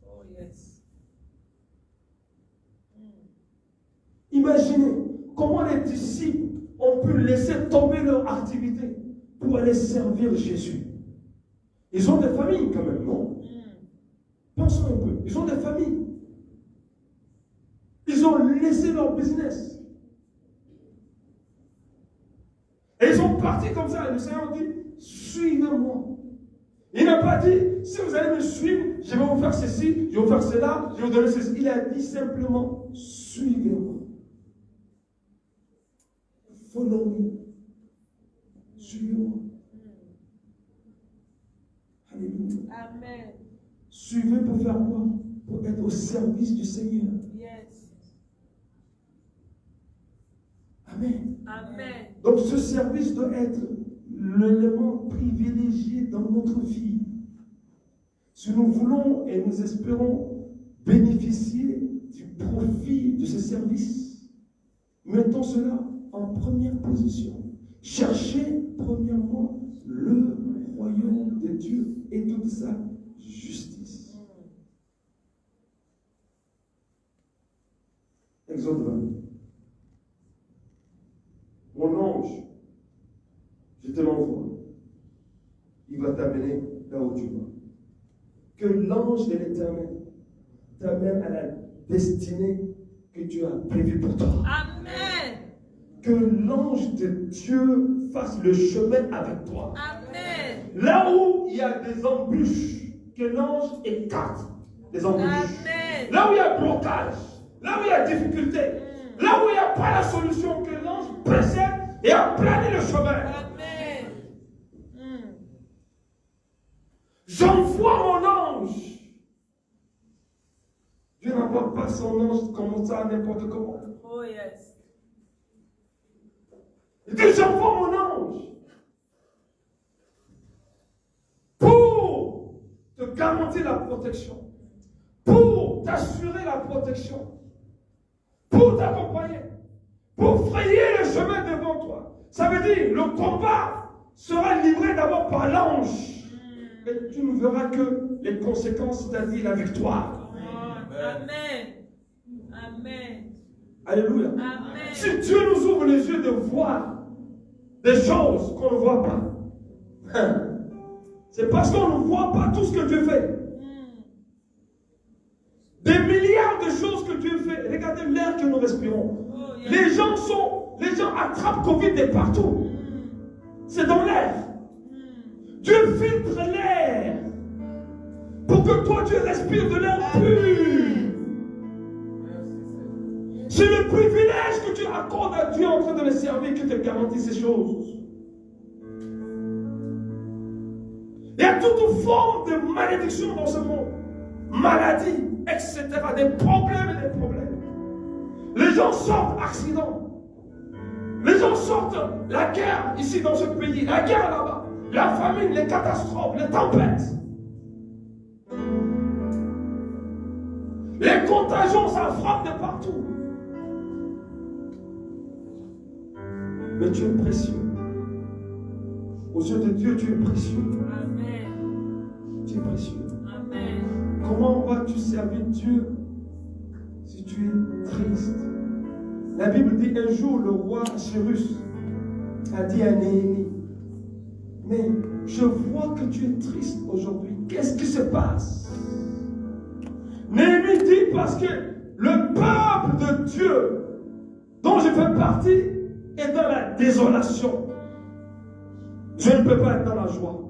Oh yes. Imaginez comment les disciples ont pu laisser tomber leur activité pour aller servir Jésus. Ils ont des familles quand même, non? Pensons un peu. Ils ont des familles. Ils ont laissé leur business. Et ils sont partis comme ça. Et le Seigneur dit, suivez-moi. Il n'a pas dit, si vous allez me suivre, je vais vous faire ceci, je vais vous faire cela, je vais vous donner ceci. Il a dit simplement, suivez-moi. Follow me. Suivez-moi. Alléluia. Amen. Suivez pour faire quoi? Pour être au service du Seigneur. Yes. Amen. Amen. Donc ce service doit être l'élément privilégié dans notre vie. Si nous voulons et nous espérons bénéficier du profit de ce service, mettons cela en première position. Cherchez premièrement le royaume de Dieu et toute sa justice. Exode 20. Mon ange, je te l'envoie. Il va t'amener là où tu vas. Que l'ange de l'Éternel t'amène à la destinée que Dieu a prévue pour toi. Amen. Que l'ange de Dieu fasse le chemin avec toi. Amen. Là où il y a des embûches, que l'ange écarte les embûches. Amen. Là où il y a blocage, là où il y a difficulté, là où il n'y a pas la solution, que l'ange précède et aplane le chemin. Amen. J'envoie mon ange. Dieu n'envoie pas son ange comme ça, n'importe comment. Oh yes. Il dit, j'envoie mon ange pour te garantir la protection, pour t'assurer la protection, pour t'accompagner, pour frayer le chemin devant toi. Ça veut dire, le combat sera livré d'abord par l'ange. Et tu ne verras que les conséquences, c'est-à-dire la victoire. Amen. Amen. Alléluia. Amen. Si Dieu nous ouvre les yeux de voir des choses qu'on ne voit pas, c'est parce qu'on ne voit pas tout ce que Dieu fait. Des milliards de choses que Dieu fait. Regardez l'air que nous respirons. Les gens attrapent Covid de partout. C'est dans l'air. Dieu filtre l'air pour que toi tu respires de l'air pur. C'est le privilège que tu accordes à Dieu en train de le servir qui te garantit ces choses. Il y a toute forme de malédiction dans ce monde. Maladie, etc. Des problèmes et des problèmes. Les gens sortent accident. Les gens sortent la guerre ici dans ce pays, la guerre là-bas, la famine, les catastrophes, les tempêtes. Les contagions, ça frappe de partout. Mais tu es précieux. Aux yeux de Dieu, tu es précieux. Amen. Tu es précieux. Amen. Comment vas-tu servir Dieu si tu es triste? La Bible dit un jour, le roi Cyrus a dit à Néhémie, mais je vois que tu es triste aujourd'hui. Qu'est-ce qui se passe? Néhémie dit parce que le peuple de Dieu dont je fais partie est dans la désolation. Je ne peux pas être dans la joie.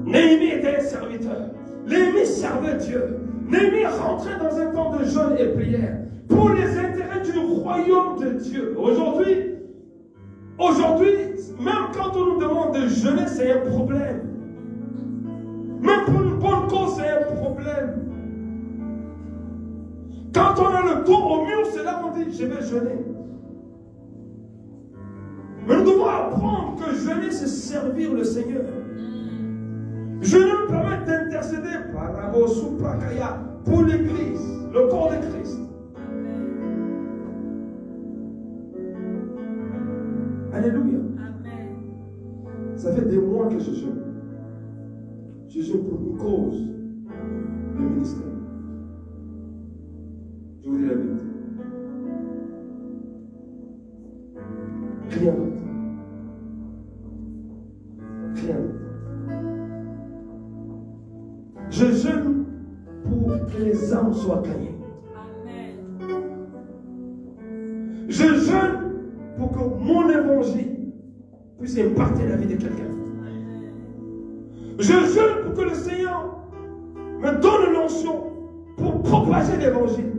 Néhémie était un serviteur. Néhémie servait Dieu. Néhémie rentrait dans un temps de jeûne et prière pour les intérêts du royaume de Dieu. Aujourd'hui, même quand on nous demande de jeûner, c'est un problème. Même pour une bonne cause, c'est un problème. Quand on a le dos au mur, c'est là qu'on dit, je vais jeûner. Mais nous devons apprendre que jeûner, c'est servir le Seigneur. Jeûner nous permet d'intercéder pour l'Église, le corps de Christ. Alléluia. Amen. Ça fait des mois que je jeûne. Je jeûne pour une cause, le ministère. Je vous dis la vérité. Rien d'autre. Rien d'autre. Je jeûne pour que les âmes soient gagnées. Amen. Je jeûne pour que mon évangile puisse impacter la vie de quelqu'un. Je jeûne pour que le Seigneur me donne l'onction pour propager l'évangile.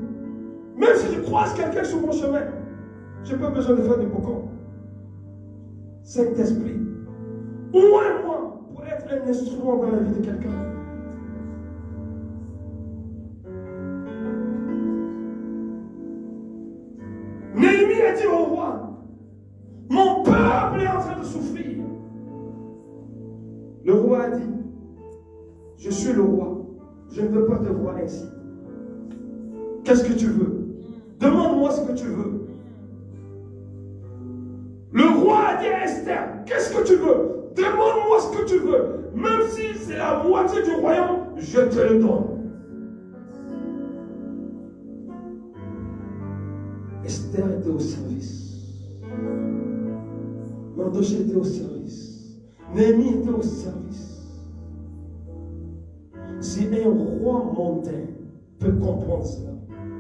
Même si je croise quelqu'un sur mon chemin, je n'ai pas besoin de faire du bocon. Saint-Esprit, au moins moi, pour être un instrument dans la vie de quelqu'un. Néhémie a dit au roi, mon peuple est en train de souffrir. Le roi a dit, je suis le roi, je ne veux pas te voir ainsi. Qu'est-ce que tu veux? Demande-moi ce que tu veux. Le roi a dit à Esther, qu'est-ce que tu veux? Demande-moi ce que tu veux. Même si c'est la moitié du royaume, je te le donne. Esther était au service. Mardochée était au service. Néhémie était au service. Si un roi mondain peut comprendre cela,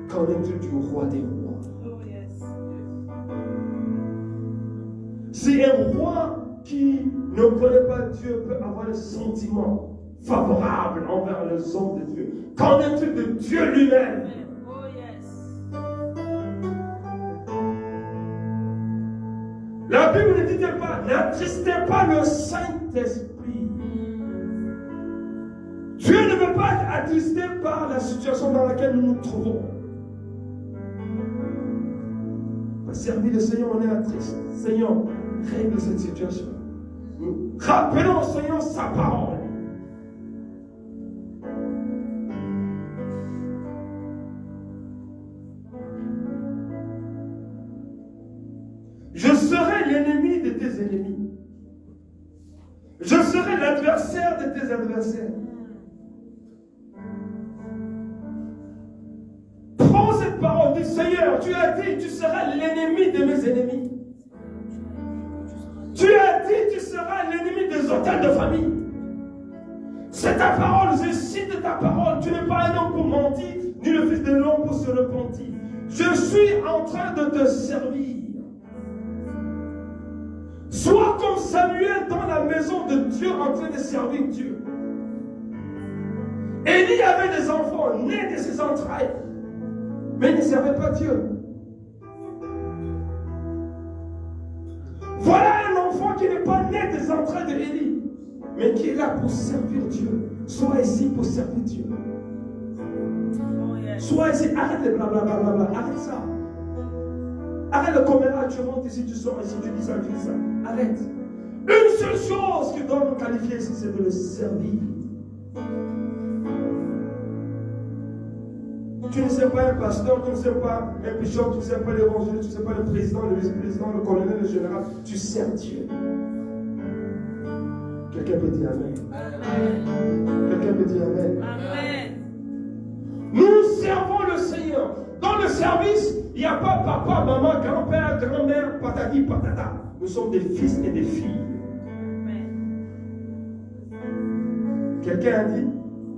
qu'en est-il du roi des rois? Oh yes. Si un roi qui ne connaît pas Dieu peut avoir des sentiments favorables envers les hommes de Dieu, qu'en est-il de Dieu lui-même? Oh yes. La Bible ne dit pas, n'attristez pas le Saint-Esprit. Dieu ne veut pas être attristé par la situation dans laquelle nous nous trouvons. Pour servir le Seigneur, on est attristé. Seigneur, règle cette situation. Rappelons au Seigneur sa parole. Je serai l'ennemi de tes ennemis. Je serai l'adversaire de tes adversaires. Prends cette parole, dis Seigneur, tu as dit tu seras l'ennemi de mes ennemis. Tu as dit tu seras l'ennemi des autels de famille. C'est ta parole, je cite ta parole. Tu n'es pas un homme pour mentir, ni le fils de l'homme pour se repentir. Je suis en train de te servir. Sois comme Samuel dans la maison de Dieu en train de servir Dieu. Élie avait des enfants nés de ses entrailles, mais il ne servait pas Dieu. Voilà un enfant qui n'est pas né des entrailles d'Élie, mais qui est là pour servir Dieu. Sois ici pour servir Dieu. Oh yes. Sois ici, arrête les blablabla, arrête ça. Arrête le commérage, tu rentres ici, tu sors ici, tu dis ça, tu dis ça. Arrête. Une seule chose qui doit nous qualifier ici, c'est de le servir. Tu ne sais pas un pasteur, tu ne sais pas un bishop, tu ne sais pas l'évangile, tu ne sais pas le président, le vice-président, le colonel, le général. Tu sers Dieu. Quelqu'un peut dire Amen. Amen. Quelqu'un peut dire Amen. Amen. Nous servons le Seigneur. Dans le service, il n'y a pas papa, maman, grand-père, grand-mère, patati, patata. Nous sommes des fils et des filles. Amen. Quelqu'un a dit,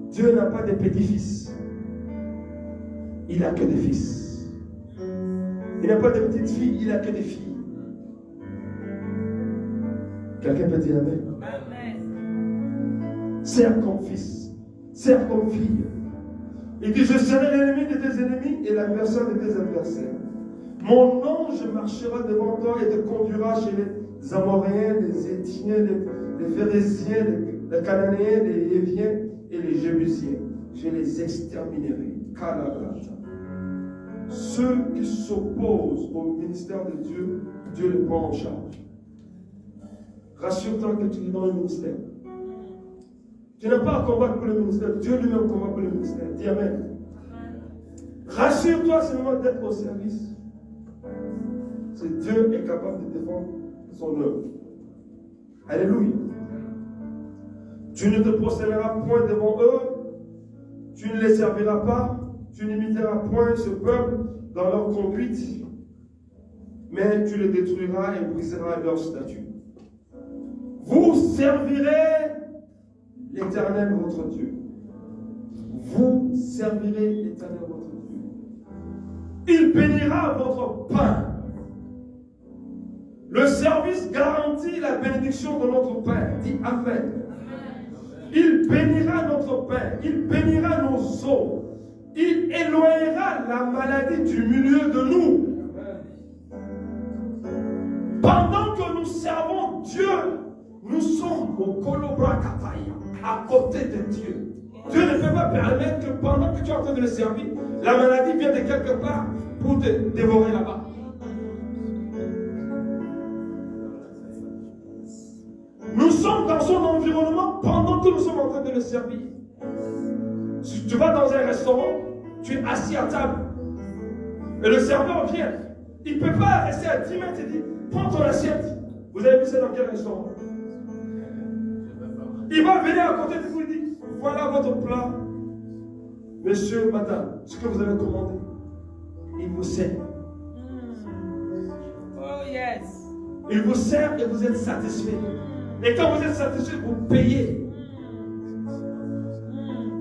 Dieu n'a pas de petits-fils. Il n'a que des fils. Il n'a pas de petites filles, il n'a que des filles. Quelqu'un peut dire Amen. Amen. Sers comme fils, sers comme fille. Il dit, je serai l'ennemi de tes ennemis et l'adversaire de tes adversaires. Mon ange marchera devant toi et te conduira chez les Amoréens, les Éthiens, les Phérésiens, les Cananéens, les Héviens et les Jébusiens. Je les exterminerai. Kalabrata. Ceux qui s'opposent au ministère de Dieu, Dieu les prend en charge. Rassure-toi que tu es dans le ministère. Tu n'as pas à combattre pour le ministère. Dieu lui-même combat pour le ministère. Dis Amen. Rassure-toi seulement d'être au service. C'est Dieu est capable de défendre son œuvre. Alléluia. Tu ne te prosterneras point devant eux. Tu ne les serviras pas. Tu n'imiteras point ce peuple dans leur conduite. Mais tu les détruiras et briseras leur statut. Vous servirez l'Éternel votre Dieu. Vous servirez l'Éternel votre Dieu. Il bénira votre pain. Le service garantit la bénédiction de notre pain. Dis Amen. Il bénira notre pain. Il bénira nos os. Il éloignera la maladie du milieu de nous. Pendant que nous servons Dieu, nous sommes au Kolobra Kapaya, à côté de Dieu. Dieu ne peut pas permettre que pendant que tu es en train de le servir, la maladie vienne de quelque part pour te dévorer là-bas. Nous sommes dans son environnement pendant que nous sommes en train de le servir. Si tu vas dans un restaurant, tu es assis à table. Et le serveur vient. Il ne peut pas rester à 10 mètres et dire, prends ton assiette. Vous avez vu ça dans quel restaurant? Il va venir à côté de vous et dire, voilà votre plat. Monsieur, madame, ce que vous avez commandé. Il vous sert. Oh yes. Il vous sert et vous êtes satisfait. Et quand vous êtes satisfait, vous payez.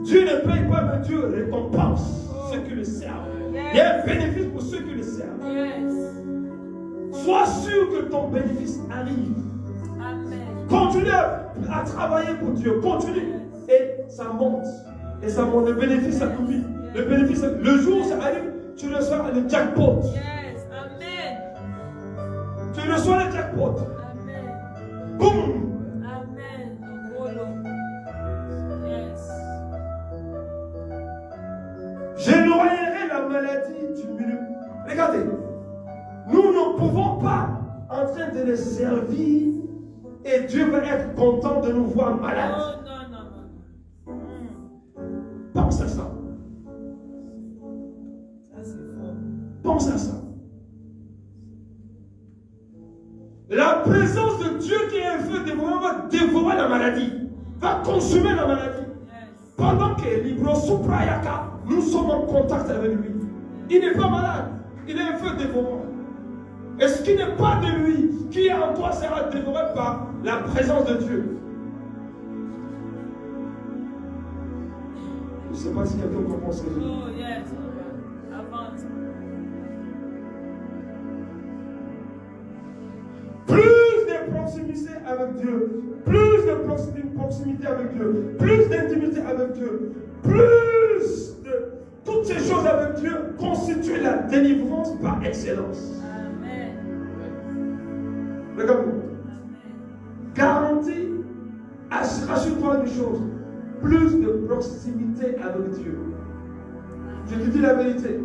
Dieu ne paye pas, mais Dieu récompense ceux qui le servent. Il y a un bénéfice pour ceux qui le servent. Yes. Sois sûr que ton bénéfice arrive. Amen. Continue à travailler pour Dieu. Continue. Et ça monte. Et ça monte. Le bénéfice s'accumule. Le bénéfice, le jour où ça arrive, tu reçois le jackpot. Yes. Amen. Tu reçois le jackpot. Amen. Boum. Amen. Apollo. Yes. J'éloignerai la maladie du milieu. Regardez. Nous ne pouvons pas en train de les servir et Dieu va être content de nous voir malades. Non, non, non, non. Pense à ça. Ça c'est fort. Pense à ça. La présence de Dieu qui est un feu dévorant va dévorer la maladie, va consumer la maladie. Yes. Pendant que Libro Suprayaka, nous sommes en contact avec lui. Il n'est pas malade, il est un feu dévorant. Et ce qui n'est pas de lui, qui est en toi, sera dévoré par la présence de Dieu. Je ne sais pas si quelqu'un comprend ce que je dis. Oh yes. Avance. Plus de proximité avec Dieu, plus de proximité avec Dieu, plus d'intimité avec Dieu, plus de toutes ces choses avec Dieu constituent la délivrance par excellence. Amen. Regarde-moi. Garantie, rassure-toi d'une chose, plus de proximité avec Dieu. Je te dis la vérité,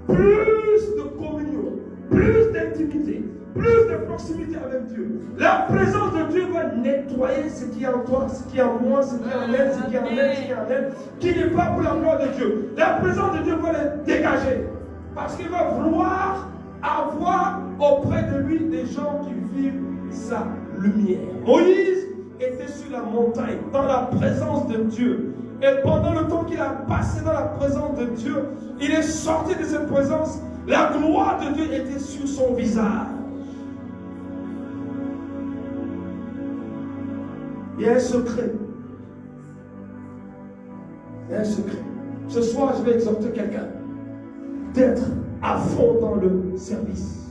plus de communion, plus d'intimité, plus de proximité avec Dieu. La présence de Dieu va nettoyer ce qui est en toi, ce qui est en moi, ce qui est en elle, ce qui est en elle, ce qui est en elle, qui n'est pas pour la gloire de Dieu. La présence de Dieu va les dégager. Parce qu'il va vouloir avoir auprès de lui des gens qui vivent sa lumière. Moïse était sur la montagne, dans la présence de Dieu. Et pendant le temps qu'il a passé dans la présence de Dieu, il est sorti de cette présence. La gloire de Dieu était sur son visage. Il y a un secret. Il y a un secret. Ce soir, je vais exhorter quelqu'un d'être à fond dans le service.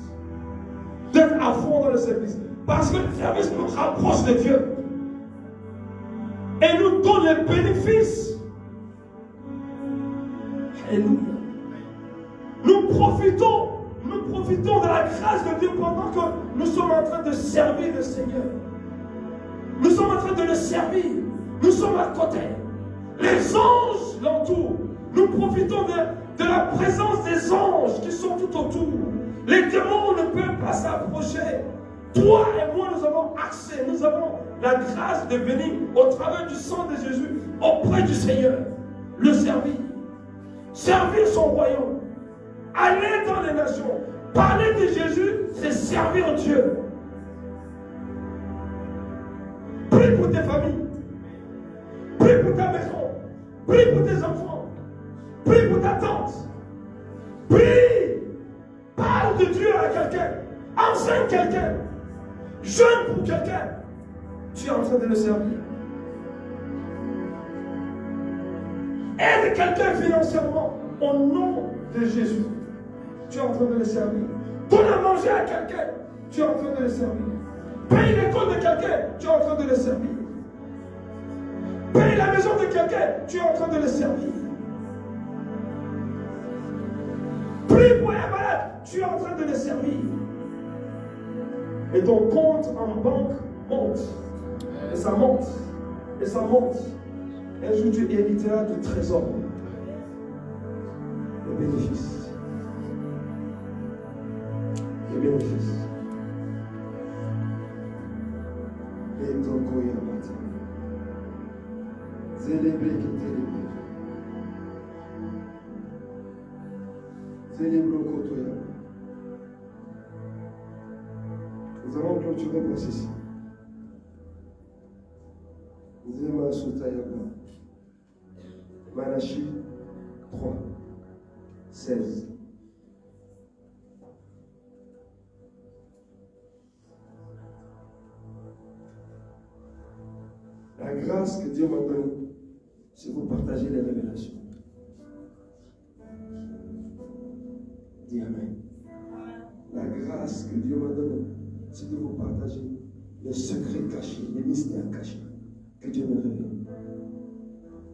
D'être à fond dans le service. Parce que le service nous rapproche de Dieu. Et nous donne les bénéfices. Alléluia. Nous profitons de la grâce de Dieu pendant que nous sommes en train de servir le Seigneur. Nous sommes en train de le servir. Nous sommes à côté. Les anges l'entourent. Nous profitons de la présence des anges qui sont tout autour. Les démons ne peuvent pas s'approcher. Toi et moi, nous avons accès, nous avons la grâce de venir au travers du sang de Jésus auprès du Seigneur, le servir. Servir son royaume. Aller dans les nations. Parler de Jésus, c'est servir Dieu. Prie pour tes familles. Prie pour ta maison. Prie pour tes enfants. Prie pour ta tante. Prie. Parle de Dieu à quelqu'un. Enseigne quelqu'un. Jeûne pour quelqu'un. Tu es en train de le servir. Aide quelqu'un financièrement au nom de Jésus. Tu es en train de le servir. Donne à manger à quelqu'un. Tu es en train de le servir. Paye l'école de quelqu'un. Tu es en train de le servir. Paye la maison de quelqu'un. Tu es en train de le servir. Prie pour un malade. Tu es en train de le servir. Et ton compte en banque monte. Et ça monte. Et ça monte. Un jour, tu hériteras du trésor. Les bénéfices. Les bénéfices. Et ton courrier à matin. Célébrez qui célèbre. Célébrez au côté. Nous allons clôturer pour ceci. Zema Soutayaba. Malachie 3, 16. La grâce que Dieu m'a donnée, c'est pour partager les révélations. Dis Amen. La grâce que Dieu m'a donnée, c'est de vous partager les secrets cachés, les mystères cachés que Dieu me révèle.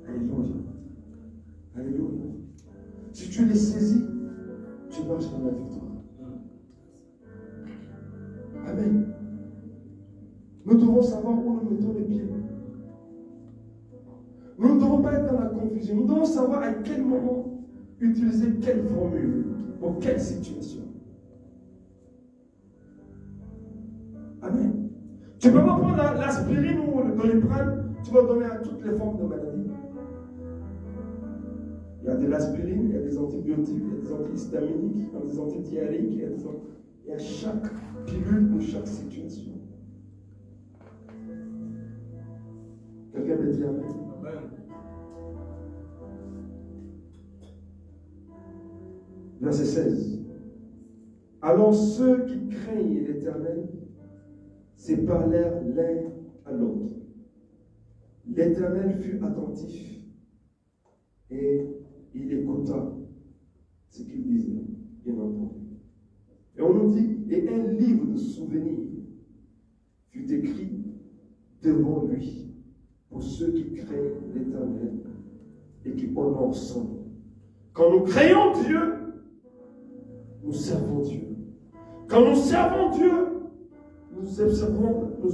Alléluia. Alléluia. Si tu les saisis, tu marches dans la victoire. Amen. Nous devons savoir où nous mettons les pieds. Nous ne devons pas être dans la confusion. Nous devons savoir à quel moment utiliser quelle formule pour quelle situation. Amen. Tu ne peux pas prendre l'aspirine ou le doliprane, tu vas donner à toutes les formes de maladies. Il y a de l'aspirine, il y a des antibiotiques, il y a des antihistaminiques, il y a des antidiarrhéiques, il y a chaque pilule pour chaque situation. Quelqu'un peut dire Amen. Amen. Verset 16. Alors ceux qui craignent l'Éternel se parlèrent l'un à l'autre. L'Éternel fut attentif et il écouta ce qu'il disait, bien entendu. Et on nous dit, et un livre de souvenirs fut écrit devant lui pour ceux qui craignent l'Éternel et qui honorent son nom. Quand nous craignons Dieu, nous servons Dieu. Quand nous servons Dieu, nous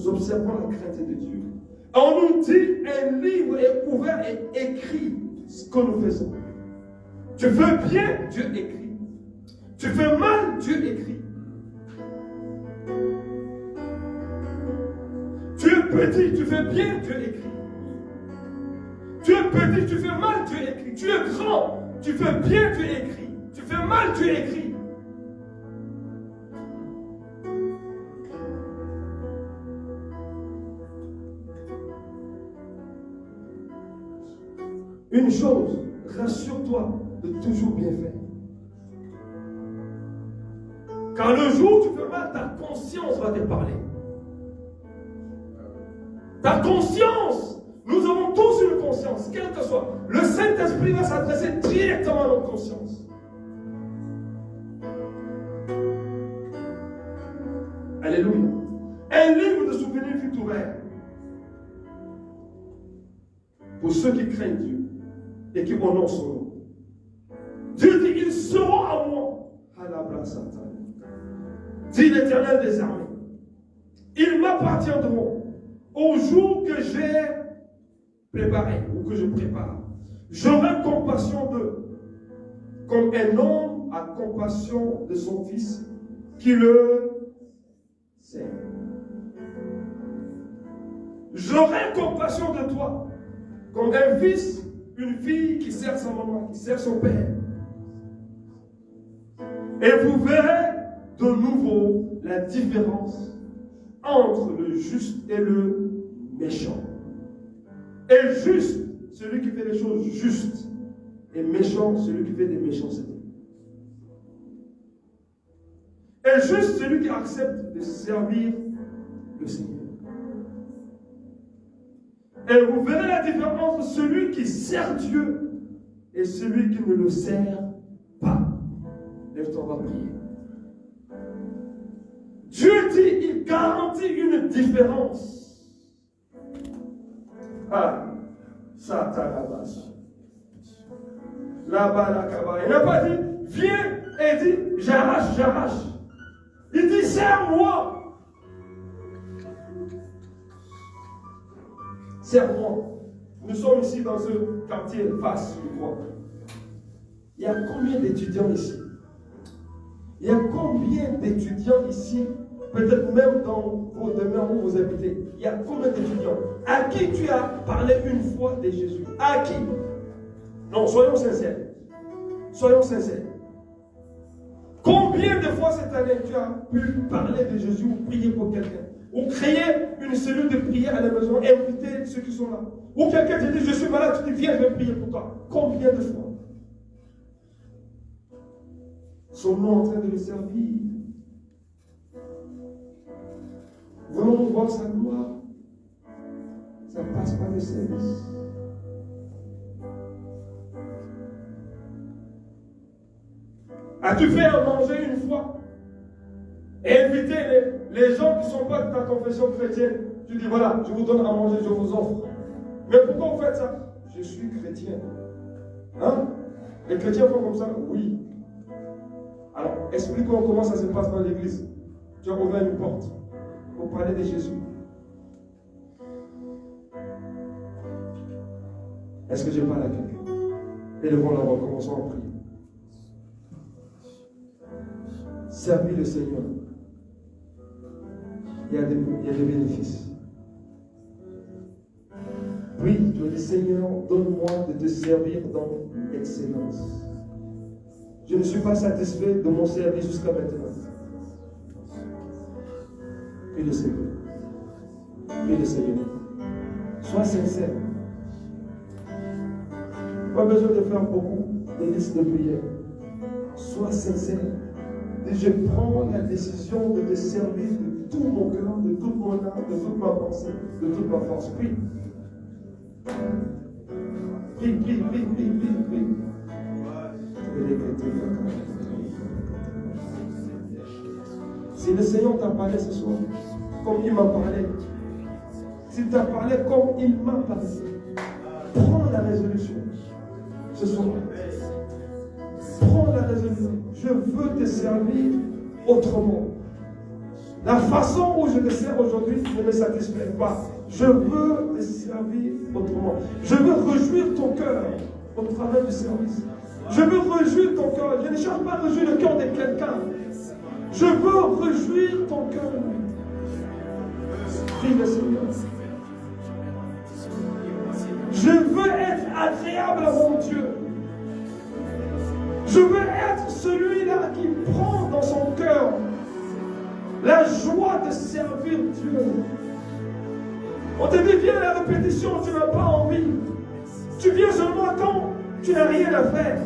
observons la crainte de Dieu. Et on nous dit, un livre est ouvert et écrit ce que nous faisons. Tu fais bien, Dieu écrit. Tu fais mal, Dieu écrit. petit, tu fais bien, Dieu écrit. Tu es petit, tu fais mal, Dieu écrit. Tu es grand, tu fais bien, Dieu écrit. Tu fais mal, Dieu écrit. Une chose, rassure-toi de toujours bien faire. Quand le jour où tu fais mal, ta conscience va te parler. Ta conscience, nous avons tous une conscience, quelle que soit. Le Saint-Esprit va s'adresser directement à notre conscience. Alléluia. Un livre de souvenirs fut ouvert pour ceux qui craignent Dieu et qui honorent son nom. Dieu dit, ils seront à moi. À la place Satan. Dit l'Éternel des armées. Ils m'appartiendront au jour que j'ai préparé ou que je prépare. J'aurai compassion d'eux, comme un homme a compassion de son fils qui le sert. J'aurai compassion de toi, comme un fils, une fille qui sert sa maman, qui sert son père. Et vous verrez de nouveau la différence entre le juste et le méchant. Et juste, celui qui fait les choses justes. Et méchant, celui qui fait des méchancetés. Et juste, celui qui accepte de servir le Seigneur. Et vous verrez la différence entre celui qui sert Dieu et celui qui ne le sert pas. Lève-toi, on va prier. Dieu dit, il garantit une différence. Ah, Satanabas. Là-bas, là-bas. Il n'a pas dit, viens et dit, j'arrache, j'arrache. Il dit, serre-moi. Serre-moi. Nous sommes ici dans ce quartier face, je crois. Il y a combien d'étudiants ici? Il y a combien d'étudiants ici, peut-être même dans vos demeures où vous habitez? Il y a combien d'étudiants à qui tu as parlé une fois de Jésus? À qui? Non, soyons sincères. Soyons sincères. Combien de fois cette année tu as pu parler de Jésus ou prier pour quelqu'un? Ou créer une cellule de prière à la maison, inviter ceux qui sont là? Ou quelqu'un te dit, je suis malade, tu dis, viens, je vais prier pour toi. Combien de fois? Sommes-nous en train de le servir? Voulons-nous voir sa gloire? Ça passe par le service. As-tu fait à manger une fois? Et inviter les gens qui ne sont pas de ta confession chrétienne. Tu dis, voilà, je vous donne à manger, je vous offre. Mais pourquoi vous faites ça? Je suis chrétien. Hein? Les chrétiens font comme ça? Oui. Alors, explique-moi comment ça se passe dans l'église. Tu as ouvert une porte pour parler de Jésus. Est-ce que je parle à quelqu'un? Élevons la voix, commençons à prier. Servir le Seigneur. Il y a des bénéfices. Prie, tu dis, Seigneur, donne-moi de te servir dans l'excellence. Je ne suis pas satisfait de mon service jusqu'à maintenant. Prie le Seigneur. Prie le Seigneur. Sois sincère. Pas besoin de faire beaucoup de listes de prières. Sois sincère. Et je prends la décision de te servir de tout mon cœur, de toute mon âme, de toute ma pensée, de toute ma force. Prie. Prie, prie, prie, prie, prie, prie. Si le Seigneur t'a parlé ce soir, comme il m'a parlé, s'il t'a parlé comme il m'a parlé, prends la résolution ce soir. Prends la résolution. Je veux te servir autrement. La façon où je te sers aujourd'hui ne me satisfait pas. Je veux te servir autrement. Je veux réjouir ton cœur au travers du service. Je veux réjouir ton cœur. Je ne cherche pas à réjouir le cœur de quelqu'un. Je veux réjouir ton cœur. Prie le Seigneur. Je veux être agréable à mon Dieu. Je veux être celui-là qui prend dans son cœur la joie de servir Dieu. On te dit, viens à la répétition, tu n'as pas envie. Tu viens seulement quand tu n'as rien à faire.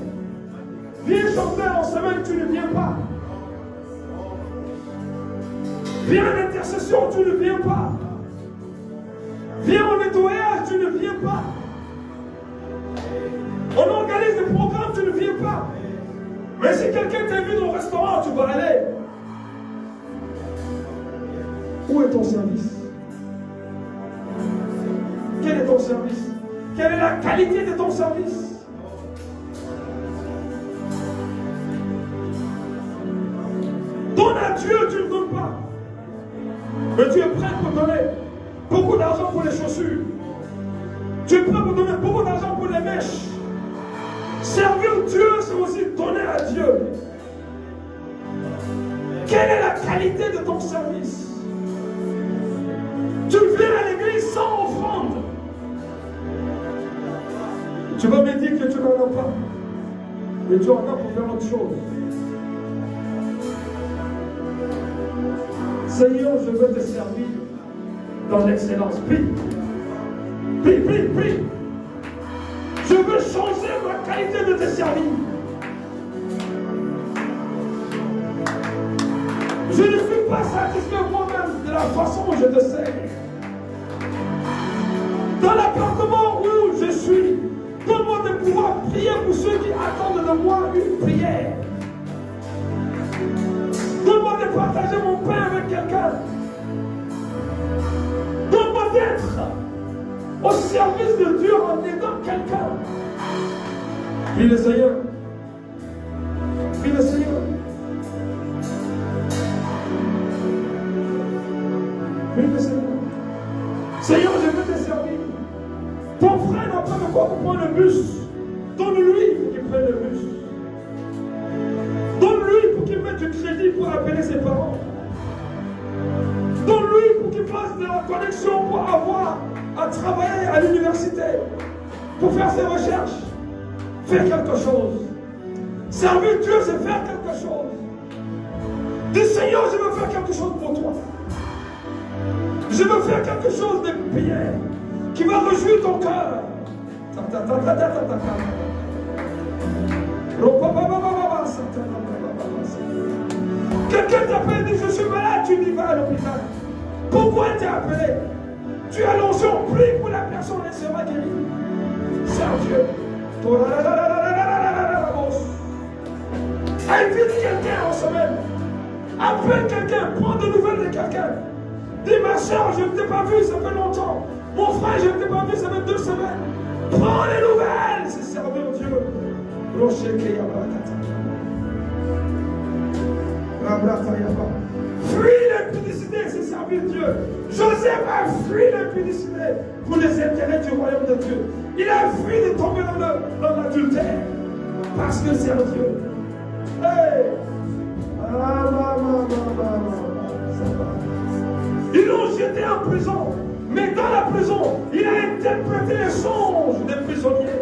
Viens chanter en semaine, tu ne viens pas. Viens à l'intercession, tu ne viens pas. Viens au nettoyage, tu ne viens pas. On organise des programmes, tu ne viens pas. Mais si quelqu'un t'invite au restaurant, tu vas aller. Où est ton service? Quel est ton service? Quelle est la qualité de ton service? Donne à Dieu, tu ne donnes pas. Mais tu es prêt pour donner beaucoup d'argent pour les chaussures. Tu es prêt pour donner beaucoup d'argent pour les mèches. Servir Dieu, c'est aussi donner à Dieu. Quelle est la qualité de ton service? Tu viens à l'église sans offrande. Tu vas me dire que tu n'en as pas. Mais tu en as pour faire autre chose. Seigneur, je veux te servir dans l'excellence. Prie. Prie, prie, prie. Je veux changer ma qualité de te servir. Je ne suis pas satisfait moi-même de la façon dont je te sers. Dans l'appartement où je suis, donne-moi de pouvoir prier pour ceux qui attendent de moi une prière. Donne-moi de partager mon pain avec quelqu'un. Donne-moi d'être au service de Dieu en aidant quelqu'un. Prie le Seigneur. Prie le Seigneur. Prie le Seigneur. Seigneur, je veux te servir. Ton frère n'a pas de quoi pour prendre le bus. Donne-lui pour qu'il prenne le bus. Donne-lui pour qu'il mette du crédit pour appeler ses parents. Donne-lui pour qu'il fasse de la connexion pour avoir à travailler à l'université, pour faire ses recherches. Faire quelque chose. Servir Dieu, c'est faire quelque chose. Dis Seigneur, je veux faire quelque chose pour toi. Je veux faire quelque chose de bien qui va réjouir ton cœur. Quelqu'un t'appelle et dit je suis malade, tu n'y vas à l'hôpital. Pourquoi tu es appelé? Tu as l'onction, prie pour la personne, elle sera guérie. C'est Dieu. Invite quelqu'un en semaine. Appelle quelqu'un, prends de nouvelles de quelqu'un. Dis ma soeur, je ne t'ai pas vu, ça fait longtemps. Mon frère, je ne t'ai pas vu, ça fait 2 semaines. Prends les nouvelles, c'est servir Dieu. Fuis l'impudicité, c'est servir Dieu. Joseph a fui l'impudicité pour les intérêts du royaume de Dieu. Il a fui de tomber dans l'adultère parce que c'est Dieu. Hey! Ils l'ont jeté en prison, mais dans la prison, il a interprété les songes des prisonniers.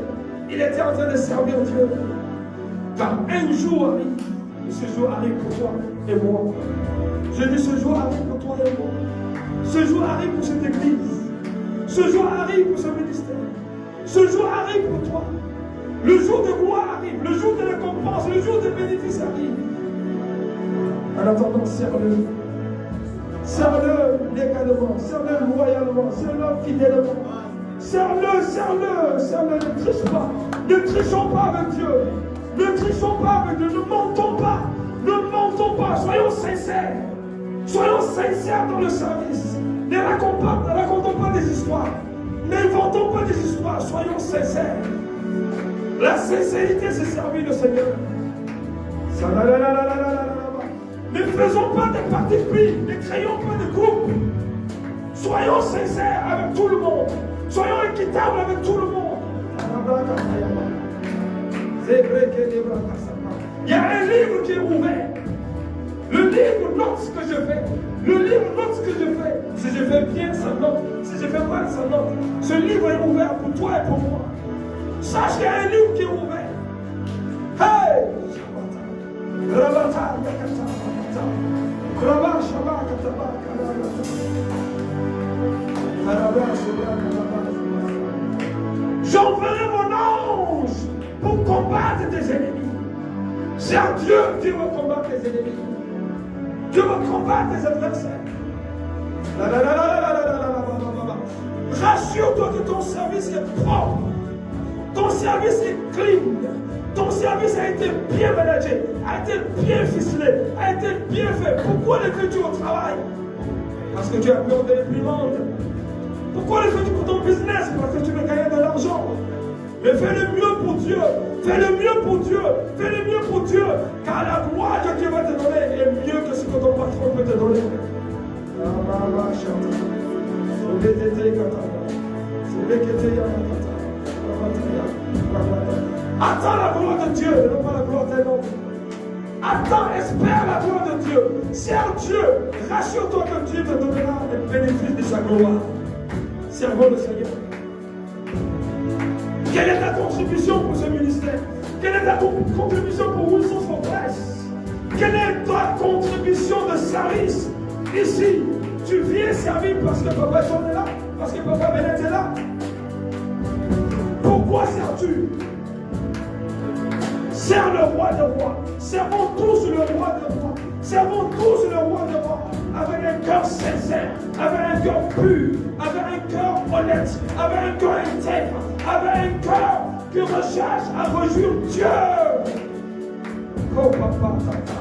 Il était en train de servir Dieu. Car un jour arrive, et ce jour arrive pour toi et moi. Je dis ce jour arrive pour toi et moi. Ce jour arrive pour cette église. Ce jour arrive pour ce ministère. Ce jour arrive pour toi. Le jour de gloire arrive, le jour de récompense, le jour de bénéfice arrive. En attendant, serre-le. Serre-le légalement, serre-le loyalement, serre-le fidèlement. Serre-le, serre-le, serre-le, ne triche pas. Ne trichons pas avec Dieu. Ne trichons pas avec Dieu, ne mentons pas. Ne mentons pas, soyons sincères. Soyons sincères dans le service. Ne racontons pas des histoires. N'inventons pas des histoires, soyons sincères. La sincérité, c'est servir le Seigneur. Ne faisons pas de partis pris, ne créons pas de groupe. Soyons sincères avec tout le monde. Soyons équitables avec tout le monde. Il y a un livre qui est ouvert. Le livre note ce que je fais. Le livre note ce que je fais. Si je fais bien, ça note. Si je fais mal, ça note. Ce livre est ouvert pour toi et pour moi. Sache qu'il y a un livre qui est ouvert. Hey! J'enverrai mon ange pour combattre tes ennemis. C'est à Dieu, Dieu va combattre tes ennemis. Dieu va combattre tes adversaires. Rassure-toi que ton service est propre. Ton service est clean. Ton service a été bien managé, a été bien ficelé, a été bien fait. Pourquoi le fais-tu au travail? Parce que tu as peur de l'imprimante. Pourquoi le fais-tu pour ton business? Parce que tu veux gagner de l'argent. Mais fais le mieux pour Dieu. Fais le mieux pour Dieu. Fais le mieux pour Dieu. Car la gloire que Dieu va te donner est mieux que ce que ton patron peut te donner. Attends la gloire de Dieu, non pas la gloire d'un homme. Attends, espère la gloire de Dieu. Sers Dieu. Rassure-toi que Dieu te donnera les bénéfices de sa gloire. Servons le Seigneur. Quelle est ta contribution pour ce ministère? Quelle est ta contribution pour Wilson for Christ? Quelle est ta contribution de service? Ici, tu viens servir parce que Papa John est là, parce que Papa Bennett est là. Pourquoi sers-tu? Sers le roi des rois. Servons tous le roi des rois. Servons tous le roi des rois. Avec un cœur sincère, avec un cœur pur, avec un cœur honnête, avec un cœur intègre, avec un cœur qui recherche à réjouir Dieu. Oh papa, papa.